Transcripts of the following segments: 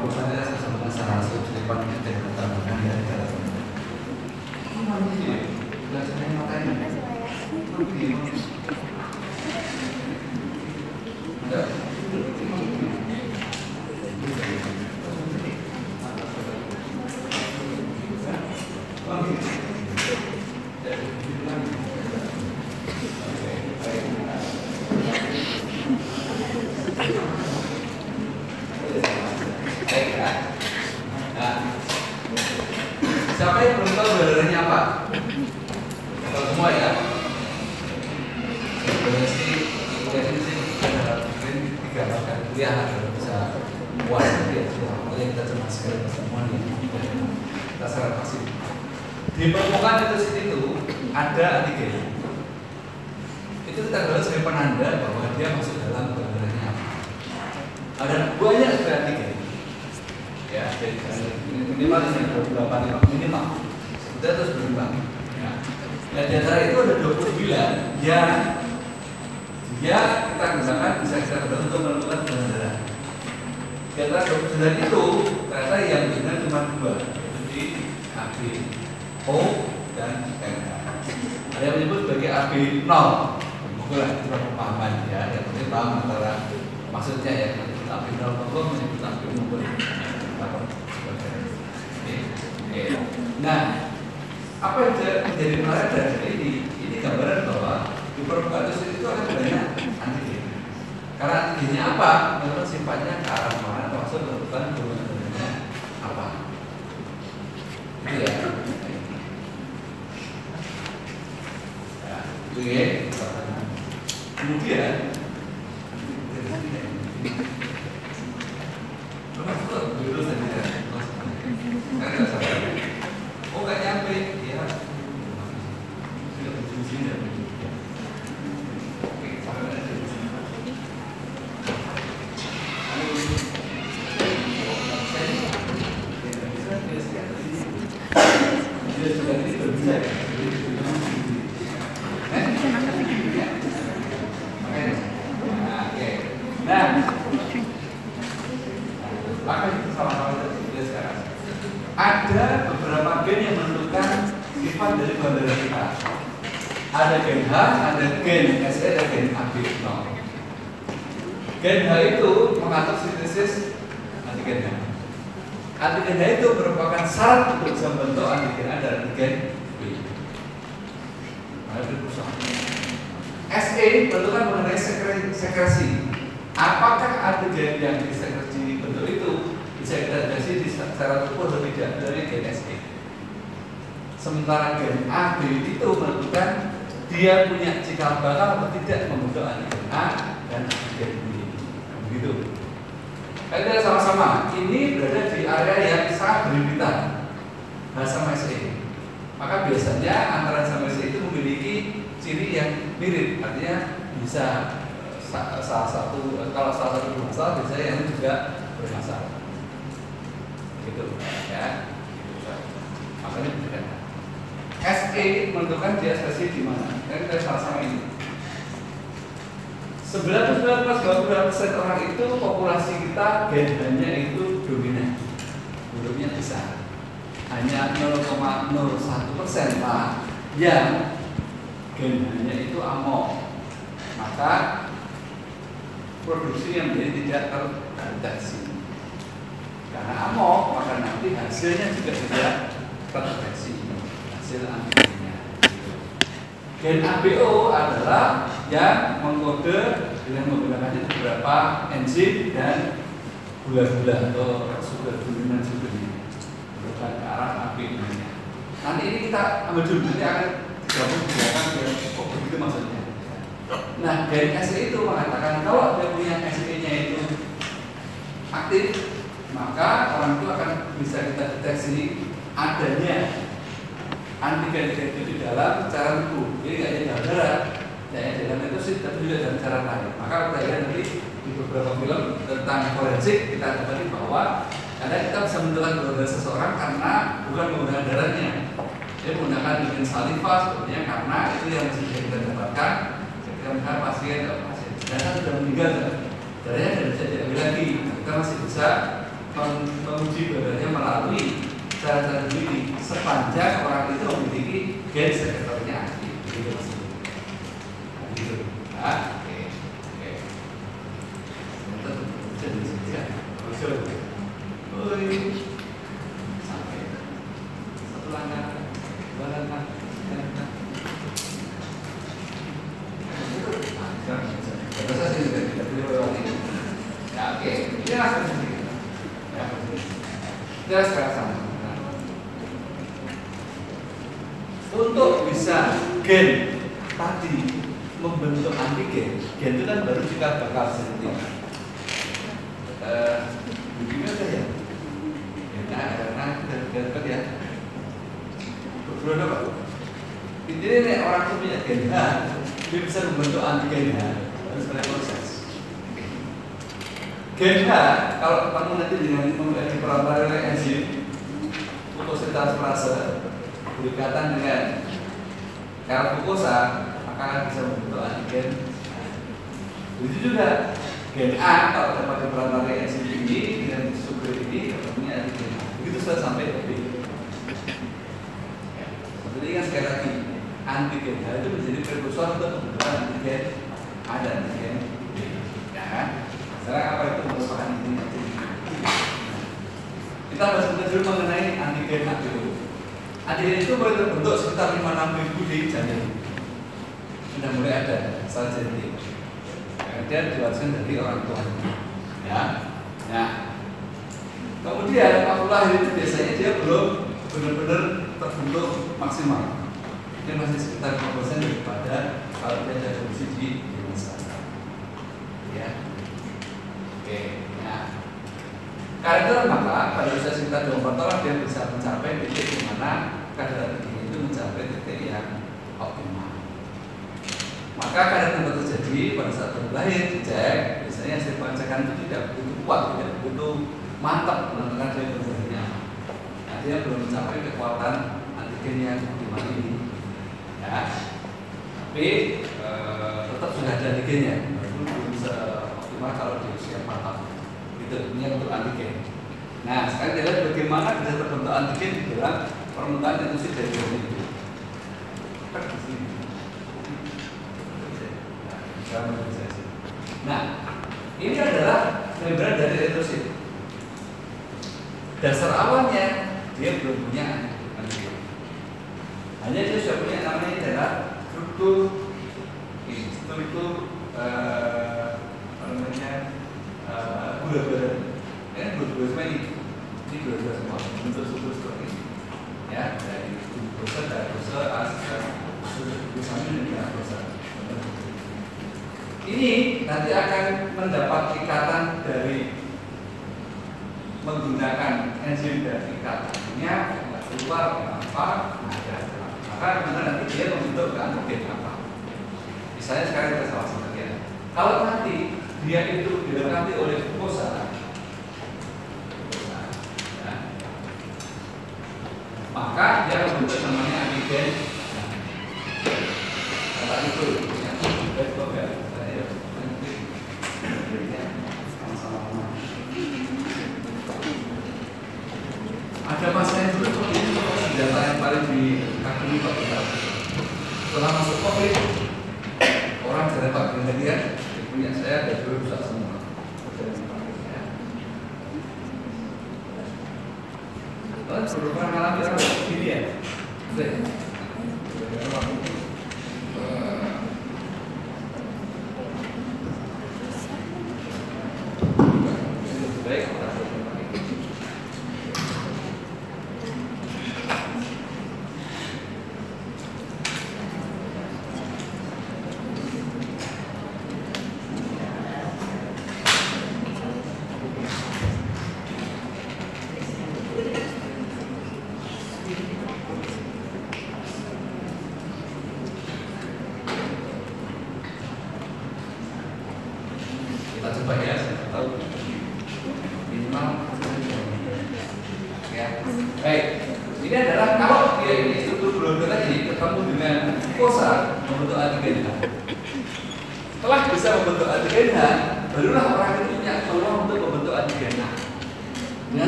rumusannya sama salah satu selipan kita tambahkan ya dalam ini belajarnya matanya enggak siapa yang belum tahu balaranya apa? Tahu semua ya? Sebenarnya sih ini sih mungkin 3 bahkan kuliah agar bisa puas ya. Makanya kita cuma sekali pertemuan ya. Kita secara masif. Di permukaan itu ada antigen. Itu kita tahu sebagai penanda bahwa dia masuk dalam balaranya apa. Ada banyak sekali antigen. Ya, jadi minimal ini ada 28 minimal. Sudah terus berkembang. Ya. Dan di antara itu ada 29 yang dia kita gunakan bisa kita gunakan untuk menentukan tekanan darah. Di antara 29 itu ternyata yang benar cuma 2, yaitu di AB, O dan NH. Ada yang menyebut sebagai AB 0. Mungkin lah itu pemahaman ya. Yang penting paham antara maksudnya ya. AB 0 menyebut AB 0. Nah, apa yang menjadi menarik dari ini gambaran bahwa di permukaan itu akan banyak antigen. Karena antigennya apa? Menurut sifatnya ke arah mana, termasuk menentukan hubungannya apa. Itu ya. Ya, itu ya. Kemudian oh nggak nyampe ya sudah berfungsi dan oke sampai ada di sini dia sudah ini berbisa ya nah maka itu sama-sama kita sekarang ada beberapa gen yang menentukan sifat dari balar kita. Ada gen H, ada gen SE, ada gen AB0. Gen H itu mengatur sintesis antigen H. Antigen H itu merupakan syarat untuk bisa membentuk antigen A dan antigen B. SE menentukan mengenai sekresi. Apakah antigen yang disekresi bentuk itu bisa kita deteksi secara ukur atau tidak dari gen SE. Sementara gen AB itu menentukan dia punya cikal bakal atau tidak membentuk antigen A dan antigen B. Begitu. Kita sama-sama ini berada di area yang sangat berhimpitan sama SE. Maka biasanya antara sama SE itu memiliki ciri yang mirip, artinya bisa salah satu bermasalah biasanya yang juga bermasalah. Gitu ya. Makanya berbeda. SE menentukan dia spesies di mana. Dan kita sama-sama ini. 99,22% orang itu populasi kita gen H-nya itu dominan. Bentuknya besar. Hanya 0,01% lah yang gen H-nya itu amok. Maka produksi yang menjadi tidak terdeteksi. Karena amok, maka nanti hasilnya juga tidak terdeteksi. Hasil antigennya. Gen ABO adalah yang mengkode dengan menggunakan beberapa enzim dan gula-gula atau sugar sugarnya bukan ke arah AB-nya. Nanti ini kita ambil dulu, ini akan digabung kok begitu maksudnya. Nah, gen SE itu mengatakan kalau dia punya SE-nya itu aktif, maka orang itu akan bisa kita deteksi adanya antigen itu di dalam cairan tubuh. Jadi nggak hanya dalam darah, tidak dalam leukosit, tapi juga dalam cairan lain. Maka kita lihat nanti di beberapa film tentang forensik kita dapati bahwa karena kita bisa menentukan darah seseorang karena bukan menggunakan darahnya, dia menggunakan dengan saliva sebetulnya karena itu yang bisa kita dapatkan ketika melihat pasien atau pasien. Ternyata sudah meninggal, darahnya tidak bisa diambil lagi. Kita masih bisa menguji badannya melalui cara-cara ini sepanjang orang itu memiliki gen sekretornya aktif. Gitu. Nah, oke. Sampai satu langkah, dua langkah, tiga langkah. Saya juga tidak boleh lewati. Ya, oke. Ini langsung sendiri. Ya, jelas sama. Untuk bisa gen tadi membentuk antigen, gen itu kan baru kita bakal sentuh. Begini aja ya. Karena kita dapat ya. Berdua apa? Intinya nih orang itu punya gen H, dia bisa membentuk antigen H. Harus ada proses. Gen H, kalau kamu nanti dengan memiliki peran enzim fotosintasase berikatan dengan karena glukosa, maka bisa membentuk antigen. Begitu juga gen A, kalau dapat peran enzim ini dengan sugar ini ketemunya antigen A. Begitu sudah sampai ke B. Jadi kan sekali lagi antigen H itu menjadi prekursor untuk pembentukan antigen A dan antigen B. Ya. Sekarang apa itu merupakan ini? Kita bahas dulu mengenai antigen ABO. Antigen itu mulai terbentuk sekitar 5-6 ribu di janin. Sudah mulai ada sel genetik. Kemudian diwariskan dari orang tua. Ya. Nah, kemudian waktu lahir itu biasanya dia belum benar-benar terbentuk maksimal. Dia masih sekitar 5% daripada kalau dia ada fungsi di dewasa. Ya. Oke. Nah, karena itu maka pada usia sekitar 24 tahun dia bisa mencapai titik di mana kadar antigen itu mencapai titik yang optimal. Maka kadar yang terjadi pada saat baru lahir dicek, biasanya hasil pengecekan itu tidak begitu kuat, tidak begitu mantap menentukan dia berbahaya. Nah, dia belum mencapai kekuatan antigen yang optimal ini. Ya, tapi tetap sudah ada antigennya, belum bisa optimal kalau di usia 4 tahun. Itu ini untuk antigen. Nah, sekarang kita lihat bagaimana bisa terbentuk antigen di dalam permukaan intrusif dari gen itu. Nah, ini adalah membran dari intrusif. Dasar awalnya dia belum punya antigen. Hanya dia sudah punya namanya adalah struktur gula-gula. Ini gula-gula semua ini gula-gula semua bentuk struktur ini. Ya, dari glukosa, glukosamin dan glukosa. Ini nanti akan mendapat ikatan dari menggunakan enzim dan ikatannya keluar apa ada. Maka kemudian nanti dia membentuk antigen apa. Misalnya sekarang kita salah sebagian. Kalau nanti dia itu dilengkapi oleh glukosa, ya, maka dia membentuk namanya antigen. Kata itu, ya, ada masanya dulu ini senjata yang paling dikagumi Pak kita. Setelah masuk COVID, orang jadi Pak Gantian punya saya dan dulu rusak semua. Terus berupa mengalami apa? Gini ya.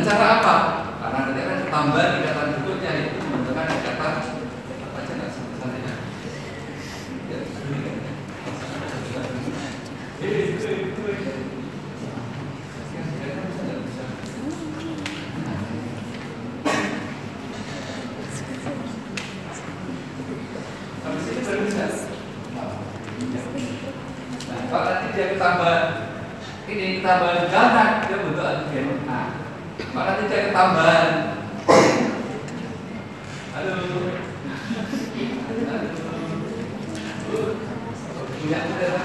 cara apa? Karena nanti akan ketambahan ikatan berikutnya itu menggunakan ikatan apa aja nggak sebetulnya ya. Sampai sini baru bisa. Nah, kalau nanti dia ketambahan ini ketambahan ganak dia bentuk antigen A. Maka nanti dia ketambahan. Halo. Punya udah.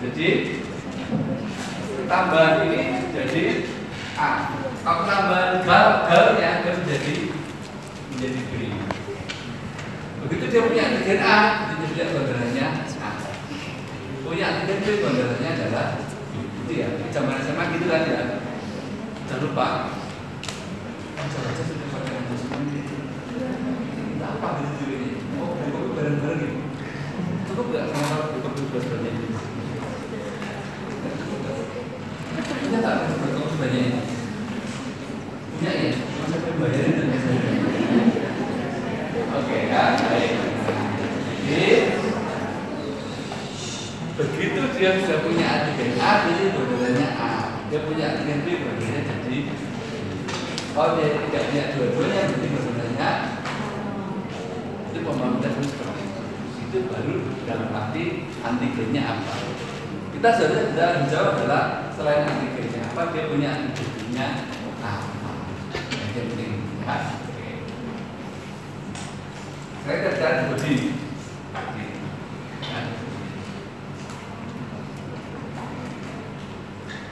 Jadi tambahan ini jadi A. Kalau tambahan galnya dia menjadi B. Begitu dia punya antigen A, dia bandarannya A. Punya antigen B, bandarannya adalah B. Itu ya, di zaman SMA gitu kan ya. Jangan lupa. Baca-baca sudah pakai antigen gitu. Kita apa gitu ini? Oh, buku bareng-bareng gitu. Cukup nggak sama buku sebenarnya? Punya tak bertemu sebanyak ini? Punya ya? Masa bayarin dan biasanya? Oke kan? Baik. Jadi begitu dia sudah punya antigen A, jadi bandarannya A. Dia punya antigen B, bandarannya jadi. Kalau dia tidak punya dua-duanya, berarti bandarannya itu pembangunan seperti itu. Itu baru dalam arti antigennya apa? Kita sudah menjawab adalah selain antigennya apa, dia punya antigennya apa? Yang penting ya. Oke. Saya kerjaan body.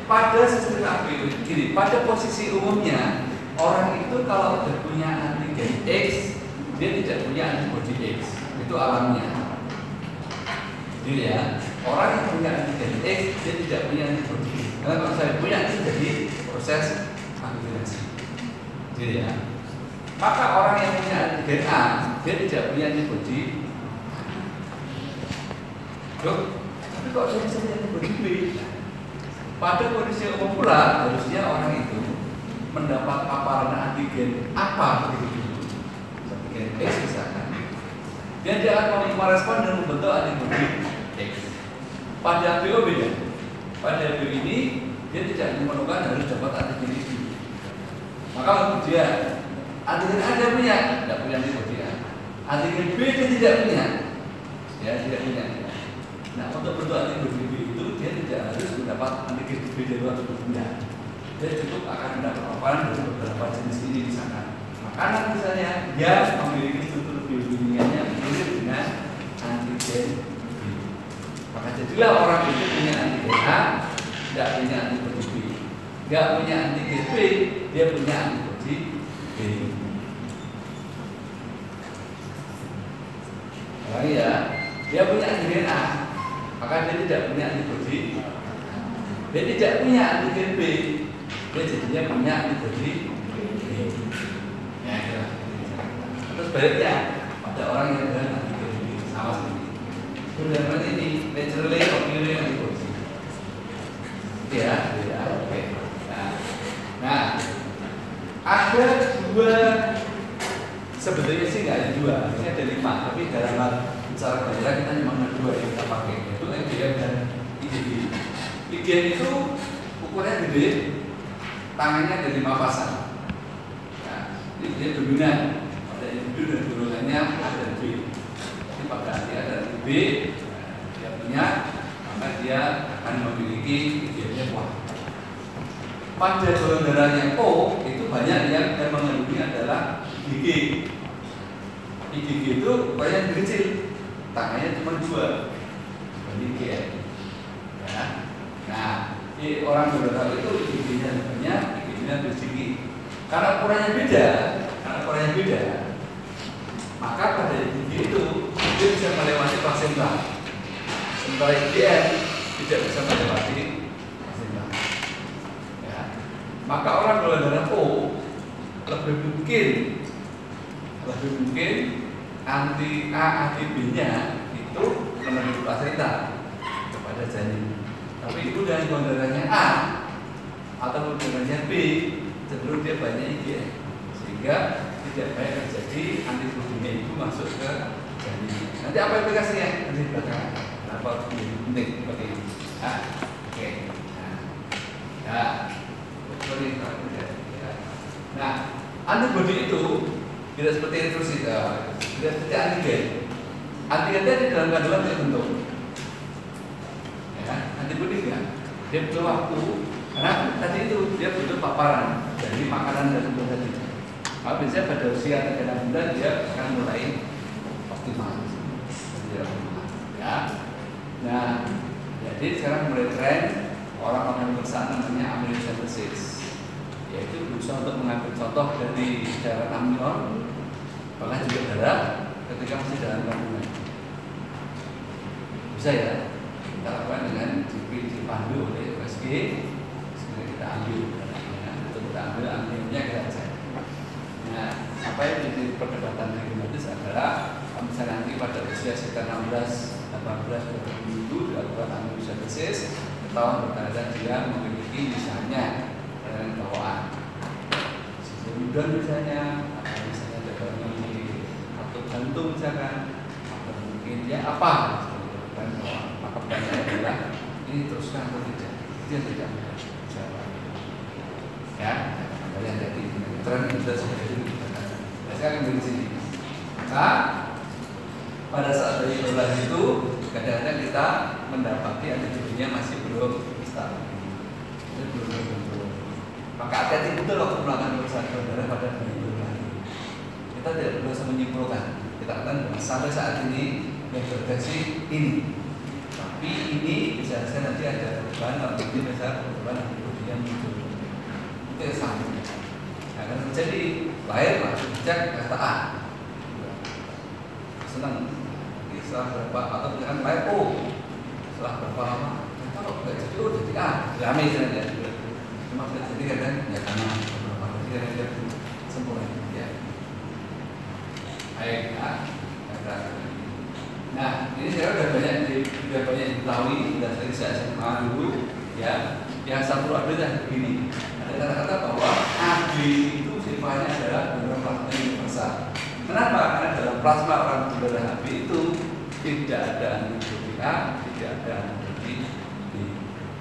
Pada sistem APU gini, pada posisi umumnya orang itu kalau sudah punya antigen X, dia tidak punya antibody X. Itu alamnya. Jadi ya, orang yang punya antigen X dia tidak punya antibody. Karena kalau saya punya itu jadi proses aktivasi. Jadi ya, maka orang yang punya antigen A dia tidak punya antibody. Dok, tapi kok dia bisa punya antibody B? Pada kondisi umum pula harusnya orang itu mendapat paparan antigen apa begitu? Antigen X misalkan. Dia akan merespon dan membentuk antibody X. Pada APO beda. Pada APO ini dia tidak memerlukan harus dapat antigen itu. Maka kemudian antigen A dia punya, tidak punya antibody A. Antigen B dia tidak punya, ya tidak punya. Nah untuk bentuk antibody B itu dia tidak harus mendapat antigen B dari luar tubuhnya. Dia cukup akan mendapat paparan dari beberapa jenis ini di sana. Makanan misalnya dia memiliki struktur biokimia mirip dengan antigen B. Maka jadilah orang itu punya antigen A, tidak punya antibody B. Tidak punya antigen B, dia punya antibody B. Lagi ya, dia punya antigen A, maka dia tidak punya antibody. Dia tidak punya antigen B, dia jadinya punya antibody B. Ya, ya. Terus baliknya pada orang yang dengan antigen B sama seperti ini. Sebenarnya ini naturally occurring antibody. Ya, ya, oke. Nah, ada dua. Sebetulnya sih nggak ada dua, ini ada 5. Tapi dalam cara kerja kita memang ada 2 yang kita pakai, yaitu IgM dan IgG. IgM itu ukurannya gede, tangannya ada 5 pasang. Nah, ini dia dominan. Pada individu dan golongannya ada B. Ini pada hati ada B, dia punya, maka dia akan memiliki IgM-nya kuat. pada golongan darahnya O itu banyak yang mengandungi adalah IgG. IgG itu banyak kecil, tangannya cuma 2 IgG. Ya. Nah, orang golongan itu IgG-nya banyak, IgG-nya sedikit. Karena ukurannya beda, maka pada IgG itu dia bisa melewati plasenta. Sementara IgM tidak bisa melewati plasenta. Ya. Maka orang golongan darah O lebih mungkin anti A anti B-nya itu menuju plasenta kepada janin. Tapi itu dengan golongan darahnya A atau golongan darahnya B cenderung dia banyak IgM, sehingga tidak banyak terjadi antibodinya itu masuk ke janin. Nanti apa implikasinya? Nanti di belakang. Apa penting seperti ini? Oke. Nah, antibodi itu tidak seperti infusi, tidak seperti antigen. Antigen itu dalam kandungan tertentu. Ya, antibodi kan, dia butuh waktu. Karena tadi itu dia butuh paparan dari makanan dan tubuh tadi. Nah, biasanya pada usia 3 bulan dia akan mulai optimal. Ya. Nah, jadi sekarang mulai tren orang-orang besar namanya amniocentesis, yaitu berusaha untuk mengambil contoh dari darah amnion, bahkan juga darah ketika masih dalam kandungan. Bisa ya, kita lakukan dengan dipandu oleh USG. Kita ambil, untuk kita ambil ambilnya kita cek. Nah, apa yang menjadi perdebatan regelmatis adalah misalnya nanti pada usia sekitar 16, 18, 20 minggu dilakukan amniocentesis, ketahuan ternyata dia memiliki misalnya bawaan udan misalnya, atau misalnya ada memiliki atau jantung misalkan, atau mungkin dia apa, maka pertanyaannya adalah ini teruskan atau tidak? Dia tidak ya, kalian jadi tren itu sudah jadi. Nah, sekarang dari sini. Maka pada saat dari bulan itu kadang-kadang kita mendapati antibodinya masih belum stabil. Maka hati-hati betul waktu melakukan pemeriksaan darah pada bulan. Kita tidak perlu menyimpulkan. Kita katakan sampai saat ini yang terdeteksi ini. Tapi ini bisa saja nanti ada perubahan atau bisa perubahan antibodinya muncul. Itu sama. Akan terjadi lahir langsung cek kata A. Senang. Setelah berapa atau misalkan lahir O. Setelah berapa lama? Kalau nggak jadi O jadi A. Ramai saja. Cuma jadi kan ya karena beberapa hari dia sempurna. Ya. Baik. Nah, ini saya sudah banyak diketahui dan tadi saya SMA dulu ya. Yang satu adalah begini. Ada kata-kata bahwa AB itu sifatnya adalah dalam plasma universal. Kenapa? Karena dalam plasma orang berdarah AB itu tidak ada antibodi A, tidak ada antibodi B.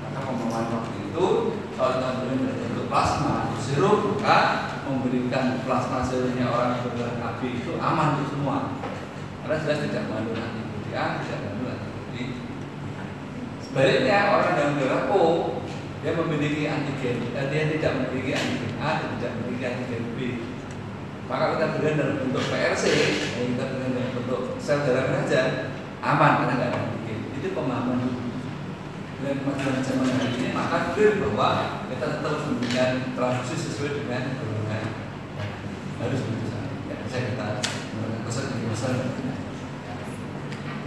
Maka pemahaman waktu itu kalau kita memberikan bentuk plasma serum, maka memberikan plasma serumnya orang berdarah AB itu aman untuk semua. Karena jelas tidak mengandung antibodi A, tidak mengandung antibodi B. Sebaliknya orang yang berdarah O dia memiliki antigen, dia tidak memiliki antigen A dan tidak memiliki antigen B. Maka kita berikan dalam bentuk PRC, kita berikan dalam bentuk sel darah saja, aman karena tidak ada antigen. Itu pemahaman dulu. Dengan kemajuan zaman hari ini, maka clear bahwa kita tetap memberikan transfusi sesuai dengan golongan harus begitu. Ya, saya kita menggunakan pesan di pesan.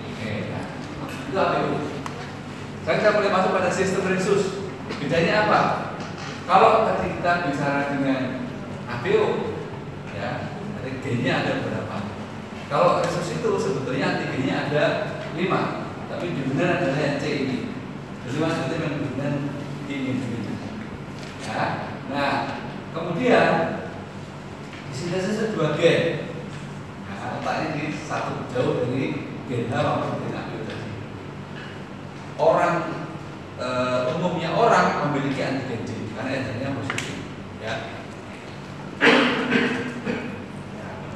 Oke, nah, itu apa itu? Sekarang kita boleh masuk pada sistem resus. Bedanya apa? Kalau tadi kita bicara dengan ABO, ya, antigennya ada berapa? Kalau resus itu sebetulnya antigennya ada 5, tapi di benar adalah yang C ini. Jadi maksudnya yang benar ini. Ya, nah, kemudian di sini ada 2 gen. Nah, letaknya di satu jauh dari gen H maupun gen ABO tadi. Orang umumnya orang memiliki antigen C karena antigennya positif, ya.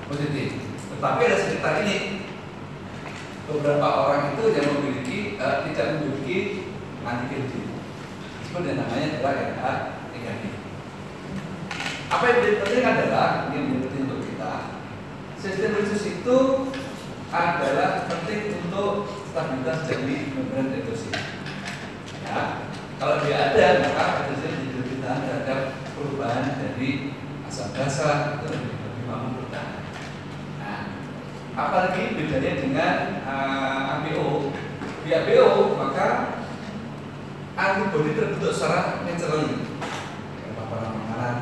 Positif. Tetapi ada sekitar ini beberapa orang itu yang memiliki tidak memiliki antigen C. Sebenarnya namanya adalah RH3D. Apa yang menjadi penting adalah, ini yang menjadi penting untuk kita, sistem khusus itu adalah penting untuk stabilitas dari membran endosit. Ya, kalau dia ada, maka endosit menjadi lebih tahan terhadap perubahan dari asam basa, itu lebih mampu bertahan. Nah, apalagi bedanya dengan APO. Di APO maka antibodi terbentuk secara naturally, paparan makanan.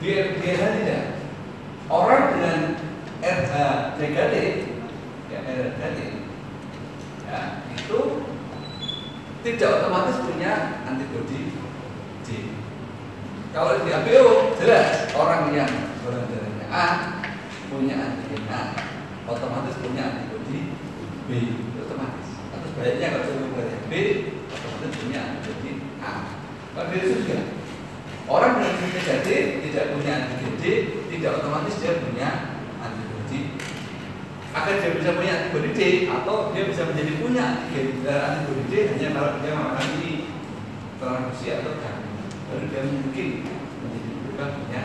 Di RH tidak. Orang dengan RH negatif, ya RH negatif, ya itu tidak otomatis punya antibodi J. Kalau di APO jelas orang yang golongan darahnya A punya antigen A, otomatis punya antibodi B, otomatis. Atau sebaliknya kalau golongan B, otomatis punya antibodi A. Kalau virus juga, orang dengan negatif tidak punya antigen D, tidak otomatis dia punya antibodi. Agar dia bisa punya antibodi D, atau dia bisa menjadi punya antibodi D hanya kalau dia memakan ini transfusi atau ganggu. Baru dia mungkin menjadi juga punya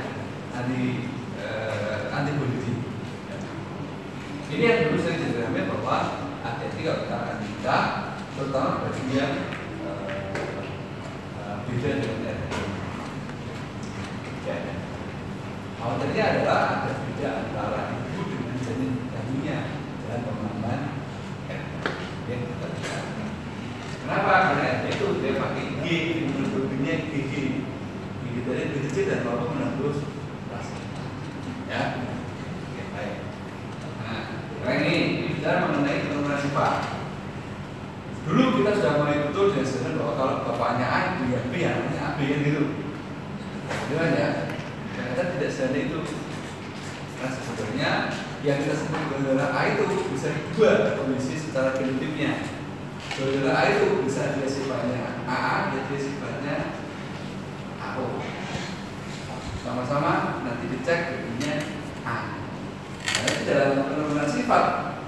antibodi D. Ini yang dulu sering dipahami bahwa hati-hati kalau kita akan nikah, terutama bagi yang beda dengan RH. Awalnya adalah ada beda antara ibu dengan janin kandungnya dalam pengembangan yang kita lihat. Kenapa? Karena itu dia pakai G, menurutnya GG, gigi tadi lebih kecil dan kalau menembus placenta. Ya, oke baik. Nah, sekarang ini bicara mengenai penurunan sifat. Dulu kita sudah mulai betul dengan sadar bahwa kalau bapaknya A, ibunya B, anaknya AB yang gitu. Gimana ya? Ternyata tidak seharusnya itu. Nah sebenarnya yang kita sebut golongan darah A itu bisa dua kondisi secara genotipnya. Golongan darah A itu bisa dia sifatnya AA, dia sifatnya AO. Sama-sama nanti dicek genotipnya A. Karena di dalam penurunan sifat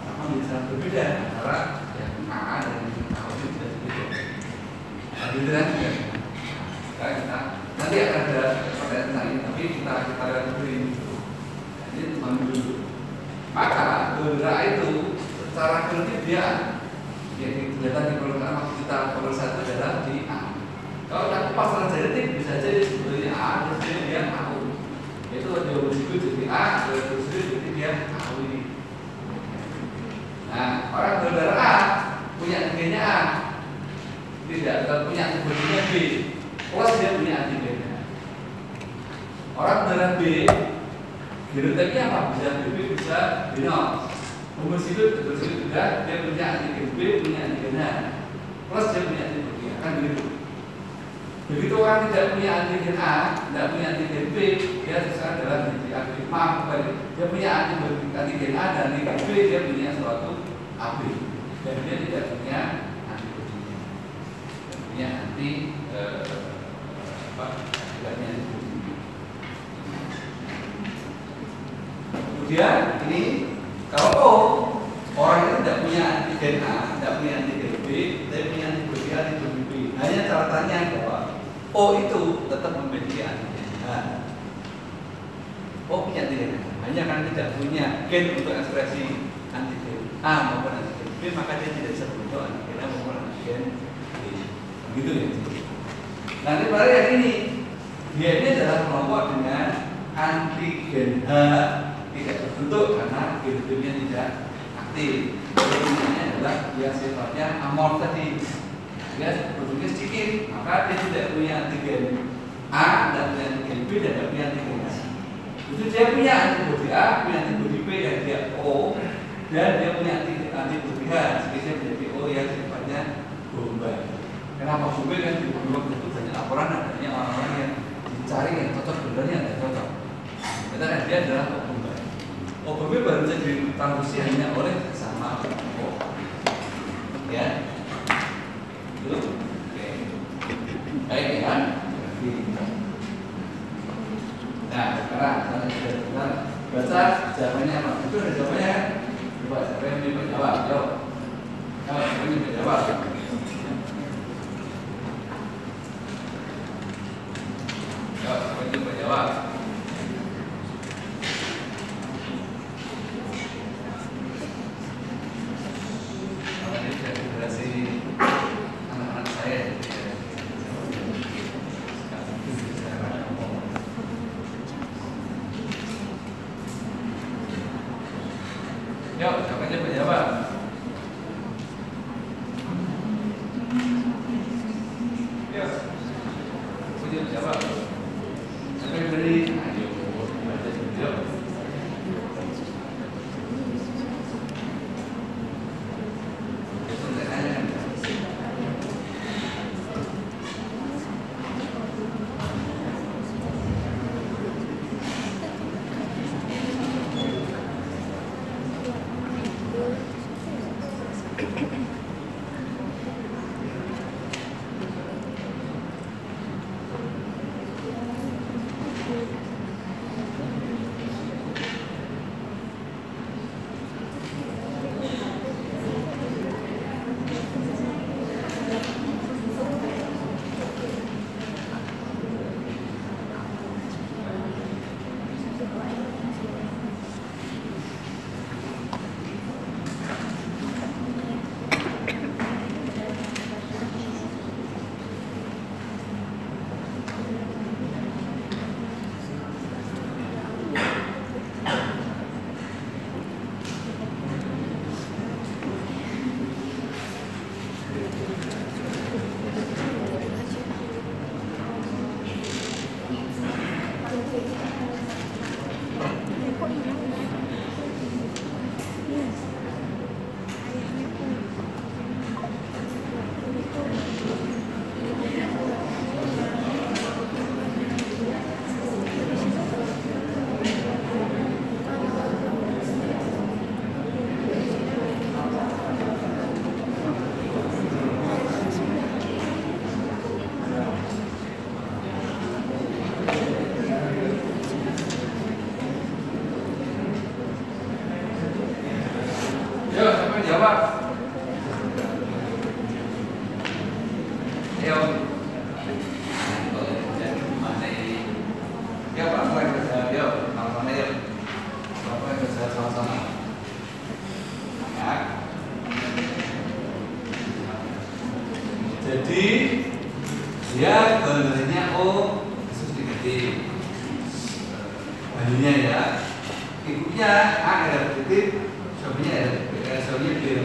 sama bisa berbeda antara yang AA dan yang AO itu tidak berbeda. Nah, gitu kan? Kita nanti akan ada pertanyaan tentang ini, tapi kita lihat dulu ini dulu. Ini teman dulu. Maka golongan itu secara genotip dia yang kelihatan di golongan waktu kita golongan satu adalah di A. Kalau kita pasangan genetik bisa jadi sebetulnya A, terus dia AU. Itu dia berisiko jadi A, terus jadi dia AU ini. Nah, orang golongan A punya antigennya A, tidak punya antibodinya B. Plus dia punya antigennya. Orang darah B, genotipnya apa? Bisa B, bisa B0. Homozigot juga dia punya antigen B, punya antigen A. Plus dia punya antibodi, kan begitu. Begitu orang tidak punya antigen A, tidak punya antigen B, dia sekarang adalah menjadi AB. Maaf, dia punya antigen A dan antigen B, dia punya suatu AB. Dan dia tidak punya antibodinya. Dia punya kemudian ini kalau orang itu tidak punya antigen A, tidak punya antigen B, tapi punya antibodi A, antibodi B. Hanya catatannya bahwa O itu tetap memiliki antigen A. O punya antigen A, hanya karena tidak punya gen untuk ekspresi antigen A maupun antigen B, maka dia tidak bisa membentuk antigen A maupun antigen B. Begitu ya. Nah, pada yang ini dia ini adalah kelompok dengan antigen H tidak terbentuk karena genotipnya tidak aktif. Ini adalah dia sifatnya amorf tadi. Dia bentuknya sedikit, maka dia tidak punya antigen A, tidak punya antigen B, dan tidak punya antigen C. Itu dia punya antibodi A, punya antibodi B yang dia O, dan dia punya antibodi H, sehingga menjadi O yang sifatnya bombay. Kenapa bombay kan di beberapa itu banyak laporan adanya orang-orang yang dicari yang cocok sebenarnya tidak cocok. Karena dia adalah bombay. OBB baru bisa ditransfusi hanya oleh sesama O. Ya, itu oke. Baik ya. Nah sekarang kita sudah dengar baca jawabannya apa? Itu ada jawabannya kan? Coba siapa yang bisa jawab? Jawab. Kalau siapa yang bisa jawab? Jawab. Siapa yang bisa jawab? Ayo. Mana ini? Ya Pak, mulai kerja. Yuk, sama-sama yuk. Mulai kerja sama-sama. Ya. Jadi dia gambarnya O Yesus negatif. Bayinya ya. Ibunya A ada positif, suaminya B ada positif.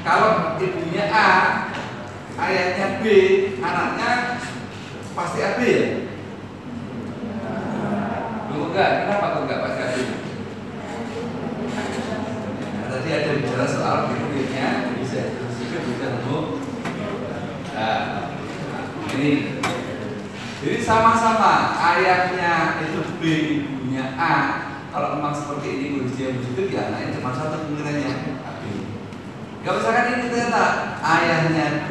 Kalau ibunya A, ayahnya B, anaknya pasti AB ya? Belum enggak, kenapa kok enggak pasti AB? Nah, tadi ada bicara soal berikutnya, bisa untuk ini. Jadi sama-sama ayahnya itu B, ibunya A. Kalau memang seperti ini kondisi yang positif, ya anaknya cuma satu kemungkinannya AB. Gak misalkan ini ternyata ayahnya B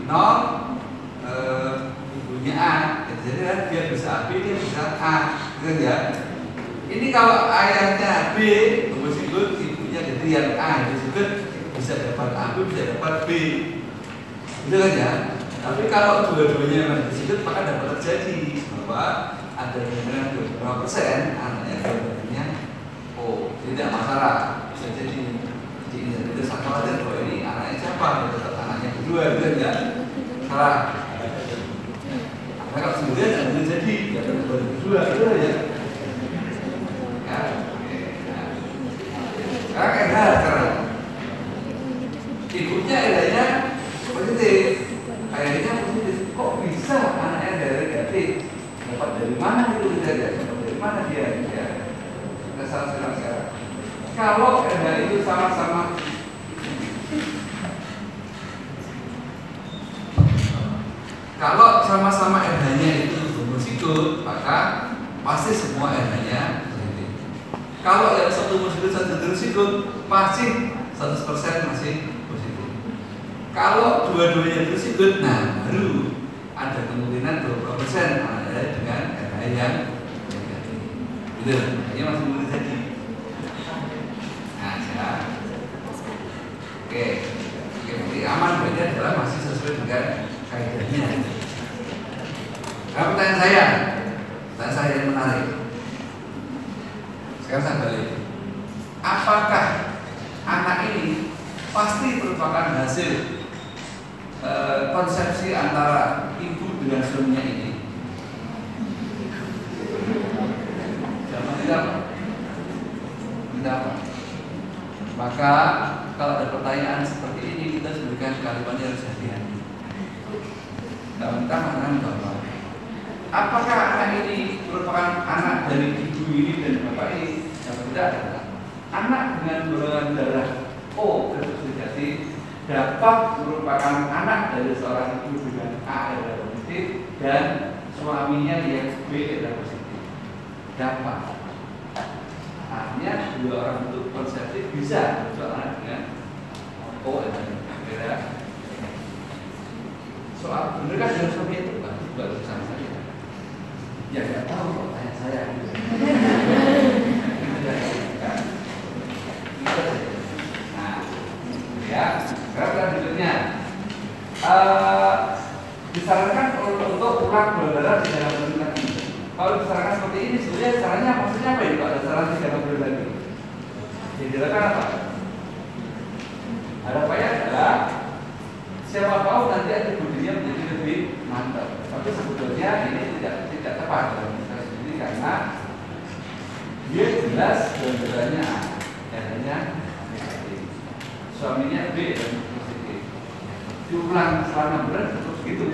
0, ibunya A, jadi dia bisa AB, dia bisa A, gitu ya. Ini kalau ayahnya B positif, ibunya jadi yang A positif, bisa dapat AB, bisa dapat B, gitu kan ya. Tapi kalau dua-duanya memang positif, maka dapat terjadi bahwa ada kemungkinan 20% anaknya gambarnya O, tidak masalah, bisa jadi itu satu aja bahwa ini anaknya siapa, tetap anaknya kedua, gitu ya. Salah. Nah, kalau sendirian tidak boleh jadi, ya kedua, gitu ya. Ya, oke. Nah, sekarang edah sekarang. Ibunya edahnya positif. Ayahnya positif, kok bisa anaknya dari negatif? Dapat dari mana itu kita lihat? Dari mana dia? Ya, kita salah sekarang. Kalau edah itu sama-sama edahnya itu homozigos, maka pasti semua edahnya positif. Kalau yang satu positif satu heterozigot, pasti 100% masih positif. Kalau dua-duanya heterozigot, nah baru ada kemungkinan 20% ada dengan edah yang negatif. Gitu, ini masih boleh jadi. Nah, ya. Oke, berarti aman berarti adalah masih sesuai dengan kaidahnya. Sekarang pertanyaan saya yang menarik. Sekarang saya balik. Apakah anak ini pasti merupakan hasil konsepsi antara ibu dengan suaminya ini? Jawabannya tidak apa? Maka kalau ada pertanyaan seperti ini, kita sebutkan kalimatnya harus hati-hati. Mentah mana bapak? Apakah anak ini merupakan anak dari ibu ini dan bapak ini? Yang tidak adalah anak dengan golongan darah O negatif dapat merupakan anak dari seorang ibu dengan A adalah positif dan suaminya yang B adalah positif. Dapat. Artinya dua orang itu konseptif bisa soal dengan O beda. Soal benar kan dengan suami itu bukan urusan saya. Ya nggak tahu kok tanya saya. Nah, ya sekarang selanjutnya disarankan untuk ulang gula darah di dalam tubuh lagi. Kalau disarankan seperti ini, sebenarnya sarannya maksudnya apa ya? Kalau ada saran tidak boleh lagi, yang dilakukan apa? Harapannya adalah siapa tahu nanti antibodinya menjadi lebih mantap. Tapi sebetulnya ini tidak tepat dalam kita sendiri karena dia jelas gambarannya adanya negatif, suaminya B dan positif. Diulang selama bulan terus gitu.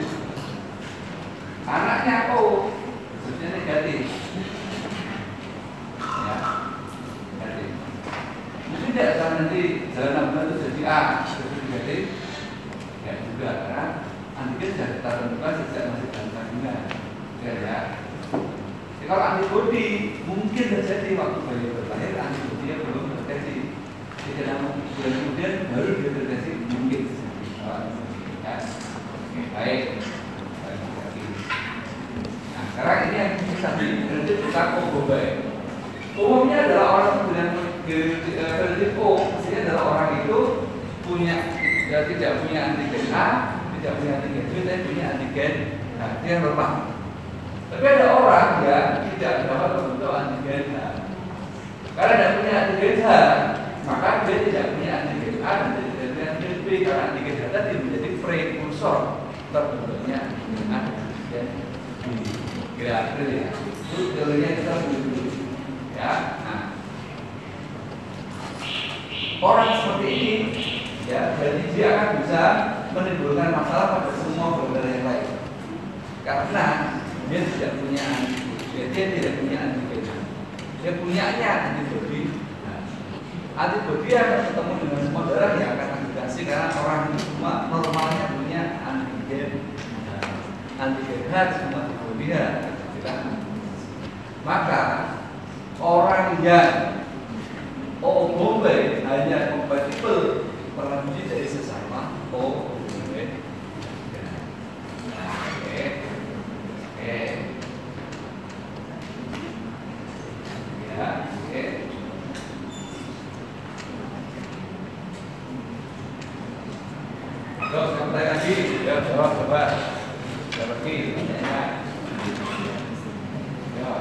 Anaknya O sebenarnya negatif. Ya, negatif. Mungkin tidak akan nanti jalan bulan itu jadi A terus negatif. Ya juga karena antigen sudah kita tentukan sejak masih dalam kandungan. Ya. Kalau antibodi mungkin terjadi waktu bayi berlahir, antibodinya belum terdeteksi. Jadi dalam bulan kemudian baru dia terdeteksi mungkin terjadi. Ya. Oke, baik. Nah, sekarang ini yang bisa dibentuk tentang baik. Umumnya adalah orang dengan genetik O, maksudnya adalah orang itu punya tidak punya antigen A, tidak punya antigen B tapi punya antigen H, itu yang normal. Tapi ada orang yang tidak dapat membentuk antigen H. Karena tidak punya antigen H, maka dia tidak punya antigen A dan tidak punya antigen B, karena antigen H tadi menjadi prekursor terbentuknya antigen B. Kira-kira ya. Itu teorinya kita dulu ya. Nah, orang seperti ini ya, jadi dia akan bisa menimbulkan masalah pada semua pengendara yang lain karena dia tidak punya antigen, dia tidak punya antigen, dia punyanya antibodi. Nah, antibodi akan ketemu dengan semua darah yang akan agregasi karena orang itu semua normalnya punya antigen, antigen H semua antibodi H. Maka orang yang O Bombay hanya kompatibel melanjutkan dari sesama O Bombay. Oke. Ya, oke. Terus kamu tanya lagi, ya jawab coba. Jawab lagi, tanya. Ya.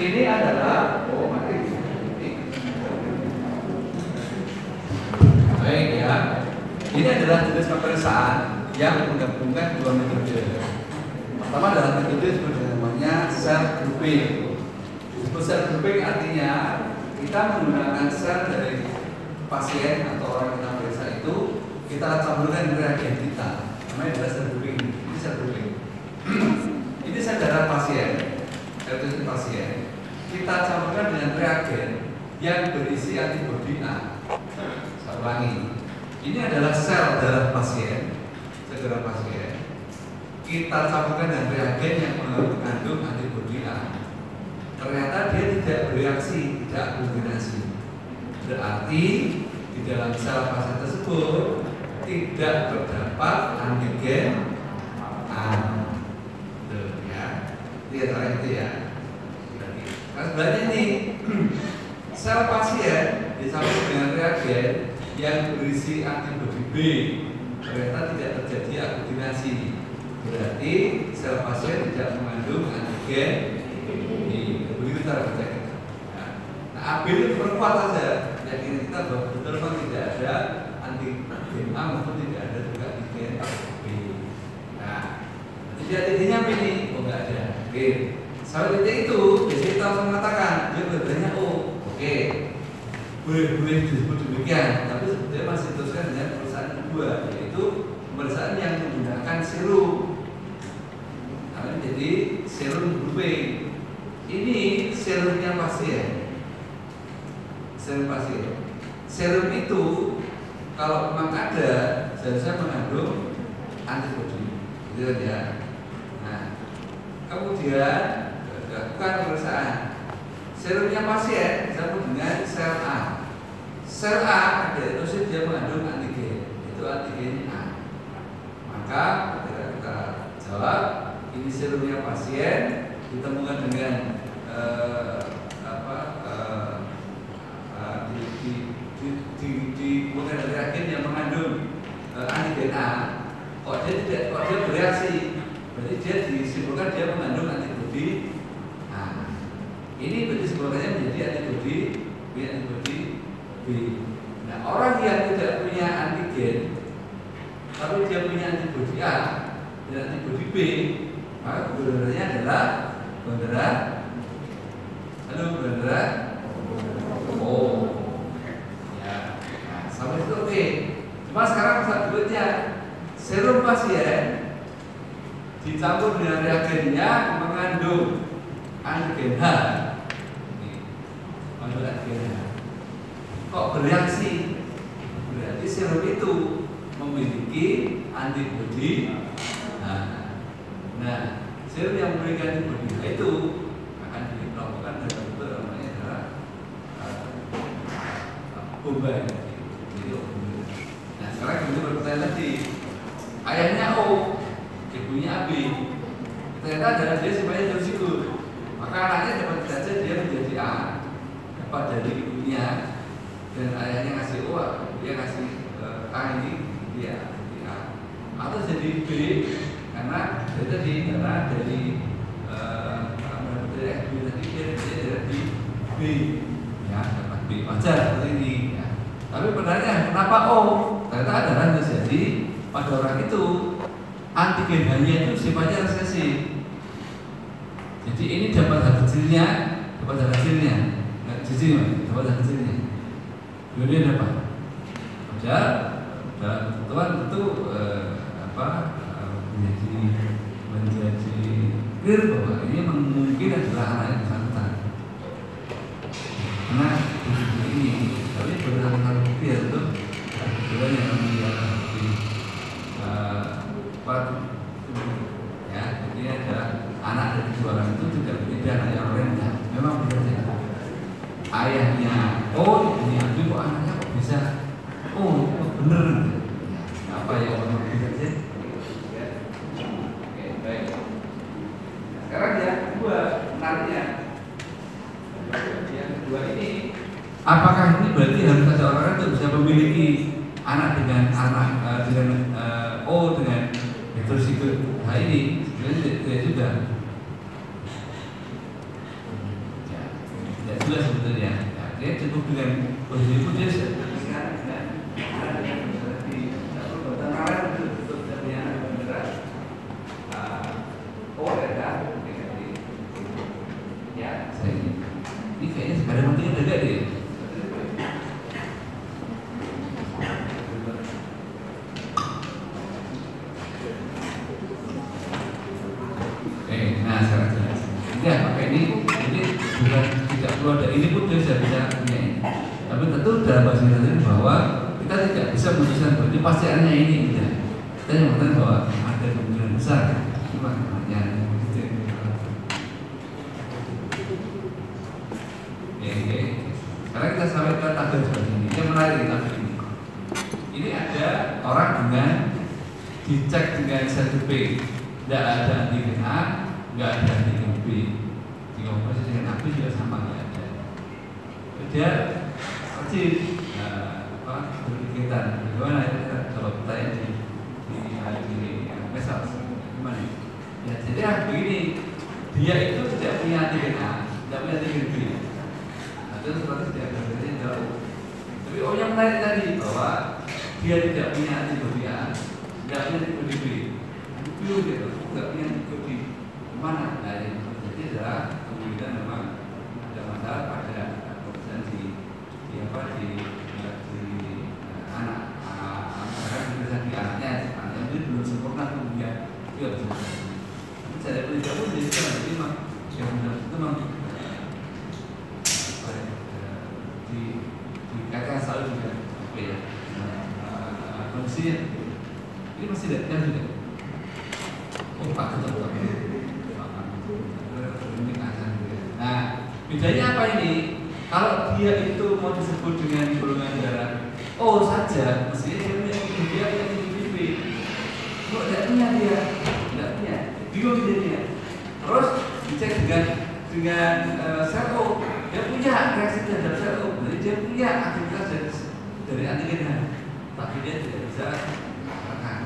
Ini adalah baik ya. Ini adalah jenis pemeriksaan yang menggabungkan dua metode. Pertama adalah metode disebut namanya cell grouping. Disebut cell grouping artinya kita menggunakan sel dari pasien atau orang yang kita periksa itu, kita campurkan reagen kita. Namanya adalah cell grouping. Ini cell grouping. Ini sel darah pasien, sel pasien. Kita campurkan dengan reagen yang berisi antibodi A. Saya ulangi. Ini adalah sel darah pasien, sel darah pasien. Kita campurkan dengan reagen yang mengandung antibodi A. Ternyata dia tidak bereaksi, tidak kombinasi. Berarti di dalam sel pasien tersebut tidak terdapat antigen A. Tuh ya, lihat itu ya. Nah, sebenarnya ini sel pasien dicampur dengan reagen yang berisi antibodi B, ternyata tidak terjadi agglutinasi. Berarti sel pasien tidak mengandung antigen B. Begitu cara baca kita. Nah, AB itu perkuat saja. Yakin kita bahwa betul-betul tidak ada antigen A maupun tidak ada juga antigen B. Nah, tidak titiknya ini, oh nggak ada. Oke. Sampai titik itu, biasanya kita langsung mengatakan dia berbedanya O. Oke. Boleh disebut demikian, tapi sebetulnya masih diteruskan dengan pemeriksaan kedua, yaitu pemeriksaan yang menggunakan serum. Nah, jadi serum grouping. Ini serumnya pasien. Serum pasien. Serum itu kalau memang ada, seharusnya mengandung antibodi. Gitu ya. Nah, kemudian lakukan pemeriksaan. Serumnya pasien disambung dengan sel A. Sel A ada itu dia mengandung antigen, itu antigen A. Maka ketika kita jawab ini serumnya pasien ditemukan dengan bukan reagen yang mengandung antigen A. Kok dia bereaksi? Berarti dia disimpulkan dia mengandung antibodi A. Ini berarti sebenarnya menjadi antibodi B. Nah, orang yang tidak punya antigen, tapi dia punya antibodi A dan antibodi B, maka kebenarannya adalah beneran O. Ya, nah, sampai itu oke. Cuma sekarang saat berikutnya serum pasien dicampur dengan reagennya mengandung antigen H. Mengandung antigen H. Kok bereaksi? Berarti serum itu memiliki antibodi. Nah, serum yang memiliki antibodi itu akan dikelompokkan dalam bentuk namanya adalah bombay. Nah, sekarang kita bertanya tadi, ayahnya O, ibunya AB. Ternyata adalah dia semuanya tersikur. Maka anaknya dapat saja dia menjadi A, dapat dari ibunya, dan ayahnya ngasih O, dia ngasih A ini dia jadi A. Atau jadi B, karena dari X tadi dia jadi B, ya dapat B wajar seperti ini. Ya. Tapi benarnya kenapa O? Ternyata adalah terjadi pada orang itu antigen hanya itu sifatnya resesi. Jadi ini dapat hasilnya, dapat hasilnya. Kemudian dapat. Wajar dalam ketentuan tentu menjadi clear bahwa ini mungkin adalah anak yang bersangkutan. Karena ini, tapi berdasarkan bukti itu kebetulan yang menjadi ya, jadi ada anak dari dua orang itu tidak berbeda anak yang rendah, memang berbeda. Ayahnya ibunya B, kok anaknya kok bisa bener. Apa yang orang bisa sih? Oke, baik. Sekarang yang kedua, menariknya yang kedua ini, apakah ini berarti harus ada orang itu bisa memiliki anak dengan O dengan heterosigot H ini? Sebenarnya tidak juga. Ya, posisi pun dia sekarang dengan di perbuatan karet itu yang beneran ya saya ini kayaknya sepeda matinya ada deh. Nah sekarang jelas ya pakai ini bukan tidak perlu ada ini pun dia bisa punya ini, tapi tentu dalam bahasa Indonesia bahwa kita tidak bisa memutuskan bahwa ini pasti hanya ini tidak. Kita yang mengatakan bahwa ada kemungkinan besar cuma hanya sekarang kita sampai ke tabel seperti ini. Yang menarik di tabel ini. Ini ada orang dengan dicek dengan satu B, tidak ada antigen A, nggak ada antigen B. Dikompres dengan AB juga sama nggak ada. Dia kecil, berkegiatan. Bagaimana kita coba bertanya di mesal gimana? Ya jadi begini, dia itu tidak punya antigen A, tidak punya antigen B. Itu seperti tidak berbeda jauh. Tapi yang menarik tadi bahwa dia tidak punya antibodi A, tidak punya antibodi B, gitu, tidak punya antibodi mana? Nah, yang terjadi adalah kemudian memang ada masalah pada kemudian di anak karena di anaknya itu belum sempurna kemudian dia bisa. Saya boleh jauh dari sana jadi memang yang benar itu memang dikatakan selalu juga kondisinya ini masih tidak juga. Oh Pak Ketua. Nah bedanya apa ini? Kalau dia itu mau disebut dengan golongan darah O saja, mestinya dia punya IgB. Kalau tidak punya dia, tidak punya, bingung dia. Terus dicek dengan sel O. Dia punya reaksi terhadap sel O, jadi dia punya aktivitas dari antigen, tapi dia tidak bisa makan.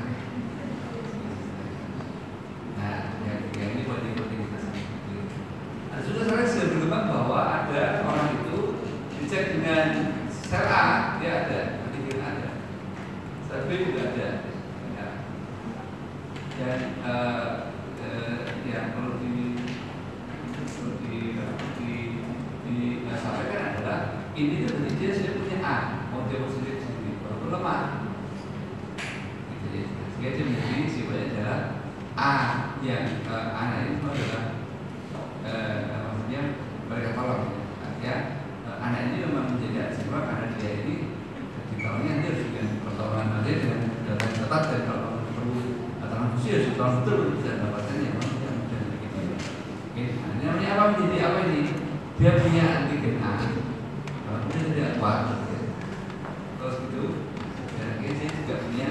Nah, yang ini penting kita sendiri. Nah, sudah sudah berkembang bahwa ada orang itu dicek dengan sel A, dia ada antigen ada, sel B juga ada. Ya. Dan yang perlu disampaikan adalah ini itu berarti dia sudah punya A, mau dia positif sendiri, walaupun lemah. Jadi dia menjadi sifatnya adalah A yang anak ini adalah maksudnya mereka tolong. Artinya anak ini memang menjadi asiswa karena dia ini ditolongnya dia harus dengan pertolongan nanti dengan data yang tetap dan kalau perlu transfusi harus ditolong betul bisa dapatkan yang mudah begitu. Oke, nah, ini namanya apa menjadi apa ini? Dia punya antigen A, dia tidak kuat, terus gitu, dan dia juga punya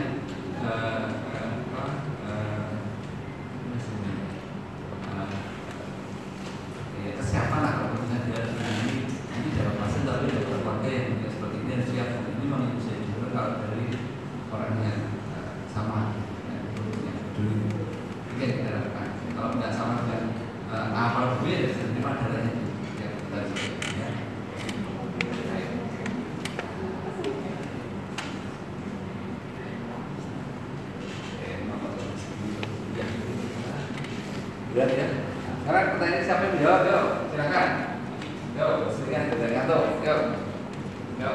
kesiapan lah kalau misalnya dia ini dalam pasien tapi ada keluarga yang juga seperti ini harus siap. Ini memang bisa dijual kalau dari orang yang sama yang peduli. Ini kita lakukan. Kalau tidak sama dengan A atau B, ya bisa terima darahnya. Ya. Sekarang pertanyaan siapa yang menjawab? Yo, silakan. Yo, silakan dari Anto. Yo. Yo.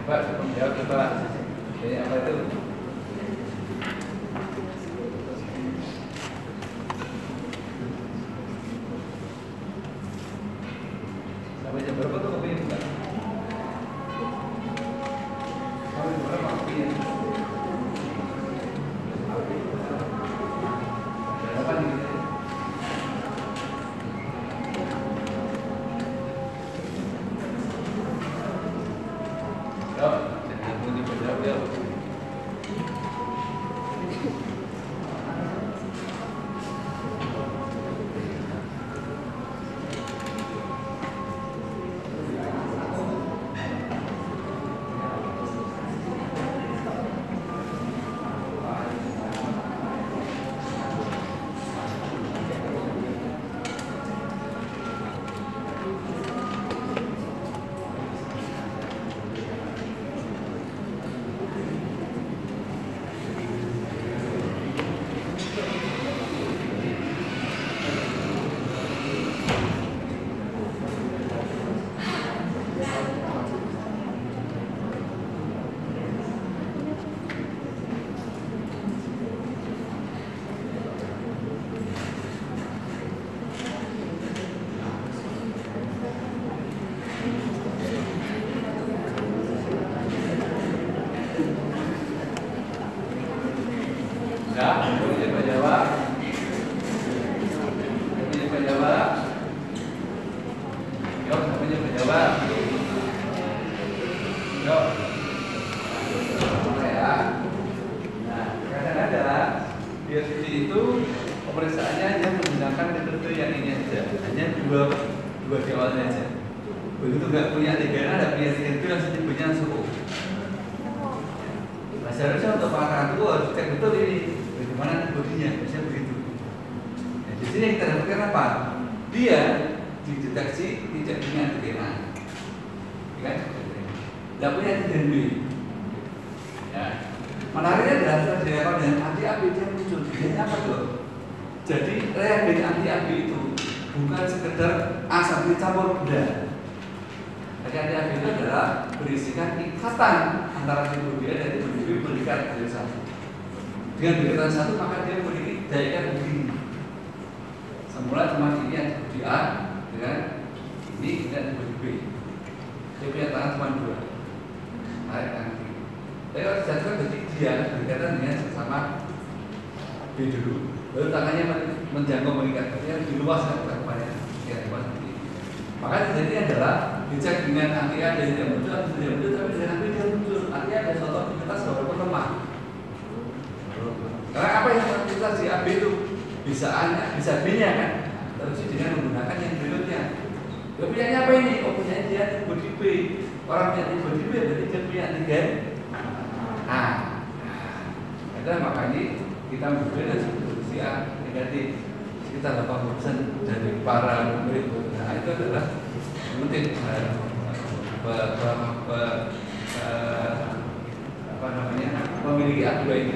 Pak, jawab coba. Jadi apa itu? Sampai jam berapa tuh kopi buka? Sampai jam berapa kopi ya? Berapa nih? itu pemeriksaannya hanya menggunakan metode yang ini aja, hanya dua di awalnya aja. Begitu nggak punya antigen, ada punya antigen itu langsung nyebutnya suhu. Nah, seharusnya untuk pengangkatan itu harus cek betul ini bagaimana antibodinya, biasanya begitu. Nah, di sini kita dapatkan apa? Dia dideteksi tidak punya antigen A, kan? Tidak punya antigen B. Ya. Menariknya adalah setelah dilakukan dengan anti-AB dia muncul. Bedanya apa tuh? Jadi reagen anti-AB itu bukan sekedar asam dicampur benda. Jadi anti-AB itu adalah berisikan ikatan antara antibodi A dan antibodi B berikat dari satu. Dengan berikatan satu maka dia memiliki daya ikat begini. Semula cuma ini antibodi A dengan ini antibodi B. Dia punya tangan cuma dua. Tarik tangan kiri. Tapi kalau dijatuhkan berarti dia berkaitan dengan sesama B dulu. Lalu tangannya menjangkau mengikat. Artinya lebih luas cakupannya. Maka terjadi adalah dicek dengan anti A dan tidak muncul, atau tidak muncul, tapi dengan anti dia muncul. Artinya ada suatu aktivitas walaupun lemah. Karena apa yang aktivitas di AB itu bisa A-nya, bisa B-nya kan? Terus dengan menggunakan yang berikutnya. Dia punya apa ini? Oh punya dia antibodi B. Orang punya antibodi B berarti dia punya antigen A. Nah, makanya kita berbeda solusi A negatif. Sekitar 80% dari para murid. Nah, itu adalah penting memiliki A2 ini.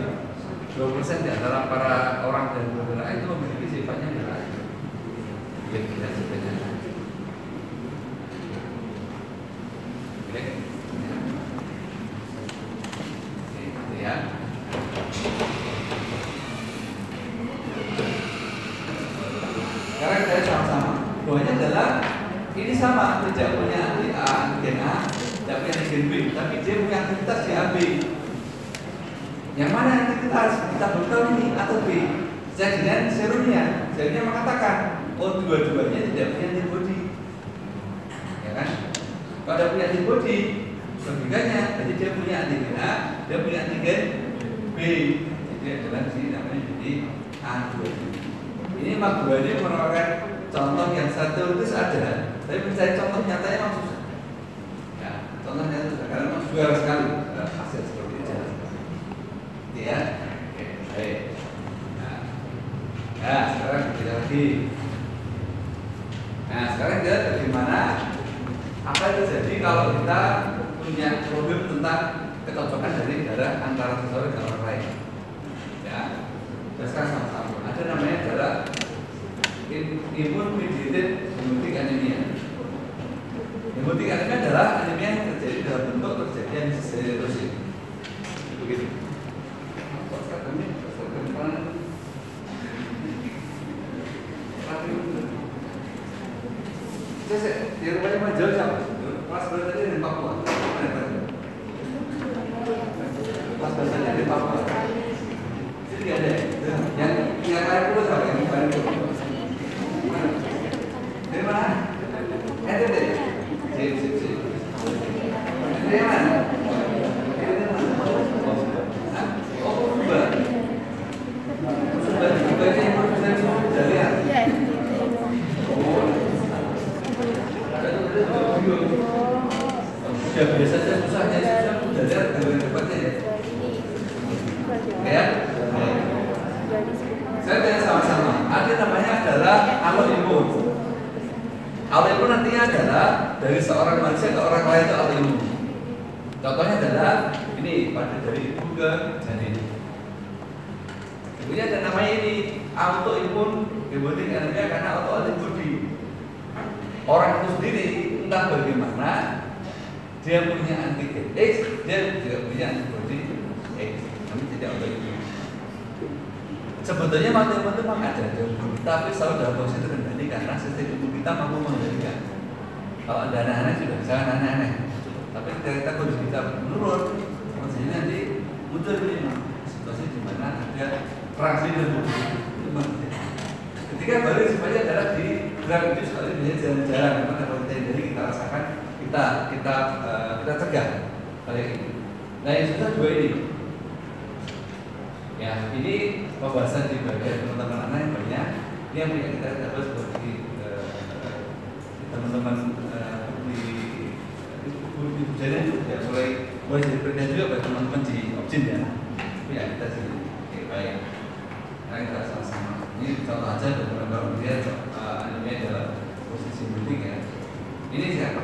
20% di antara para orang dan beberapa itu memiliki sifatnya adalah yang tidak sebenarnya. Ya. Sekarang saya sama-sama. Bahwanya adalah ini sama, tidak punya anti A, antigen A, tidak punya antigen B, tapi dia punya aktivitas di AB. Yang mana aktivitas? Kita betul ini atau B? Saya dengan serumnya mengatakan, oh dua-duanya tidak punya antibodi, ya kan? Kalau punya antibodi, kebalikannya, jadi dia punya antigen A, dia punya antigen B. Jadi adalah di sini namanya jadi A2. Ini mak dua ini merupakan contoh yang satu itu ada, tapi mencari contoh nyatanya memang susah. Ya, contohnya susah karena memang jarang sekali hasil seperti itu. Ya, oke, baik. Nah, sekarang kita lagi. Nah, sekarang kita bagaimana apa yang terjadi kalau kita punya problem tentang kecocokan dari darah antara seseorang dan orang lain. Ya, sekarang sama-sama. Ada namanya darah imun mediated hemolytic anemia. Hemolytic anemia adalah anemia yang terjadi dalam bentuk terjadian siderosis. Begitu. Di rumahnya Manjel siapa? Kelas berapa tadi di Papua? Kelas berapa di Papua? Jadi ada yang lain pun siapa? Yang lain pun. Dari mana? NTT. Sip. Dari mana? Oh, Sumba. Sumba itu yang profesor dari ya. Ya biasa saja susahnya susah dari tempatnya ya. Ya. Saya tanya sama-sama. Ada namanya adalah autoimun. Autoimun nantinya adalah dari seorang manusia ke orang lain itu autoimun. Contohnya adalah ini pada dari ibu ke janin. Ibunya ada namanya ini autoimun hemolytic anemia karena autoantibody. Orang itu sendiri entah bagaimana dia punya antigen X, dia juga punya antibody X, tapi tidak autoimun. Sebetulnya autoimun itu memang ada, tapi selalu dalam posisi terkendali karena sistem tubuh kita mampu mengendalikan. Kalau ada anak-anak sudah jangan aneh-aneh. Tapi ketika kondisi kita menurun, kondisi nanti muncul ini situasi di mana ada reaksi dalam tubuh. Ketika balik semuanya adalah di gerak itu sekali biasanya jalan-jalan, karena kalau kita hindari kita rasakan, kita cegah kali ini. Nah yang susah dua ini. Ya ini pembahasan di bagian teman-teman anak yang banyak. Ini yang punya kita dapat seperti teman-teman di jalan juga mulai jadi perhatian juga bagi teman-teman di objek ya. Tapi ya kita sih baik. Nah kita sama-sama. Ini contoh aja beberapa dia anime dalam posisi building ya. Ini siapa?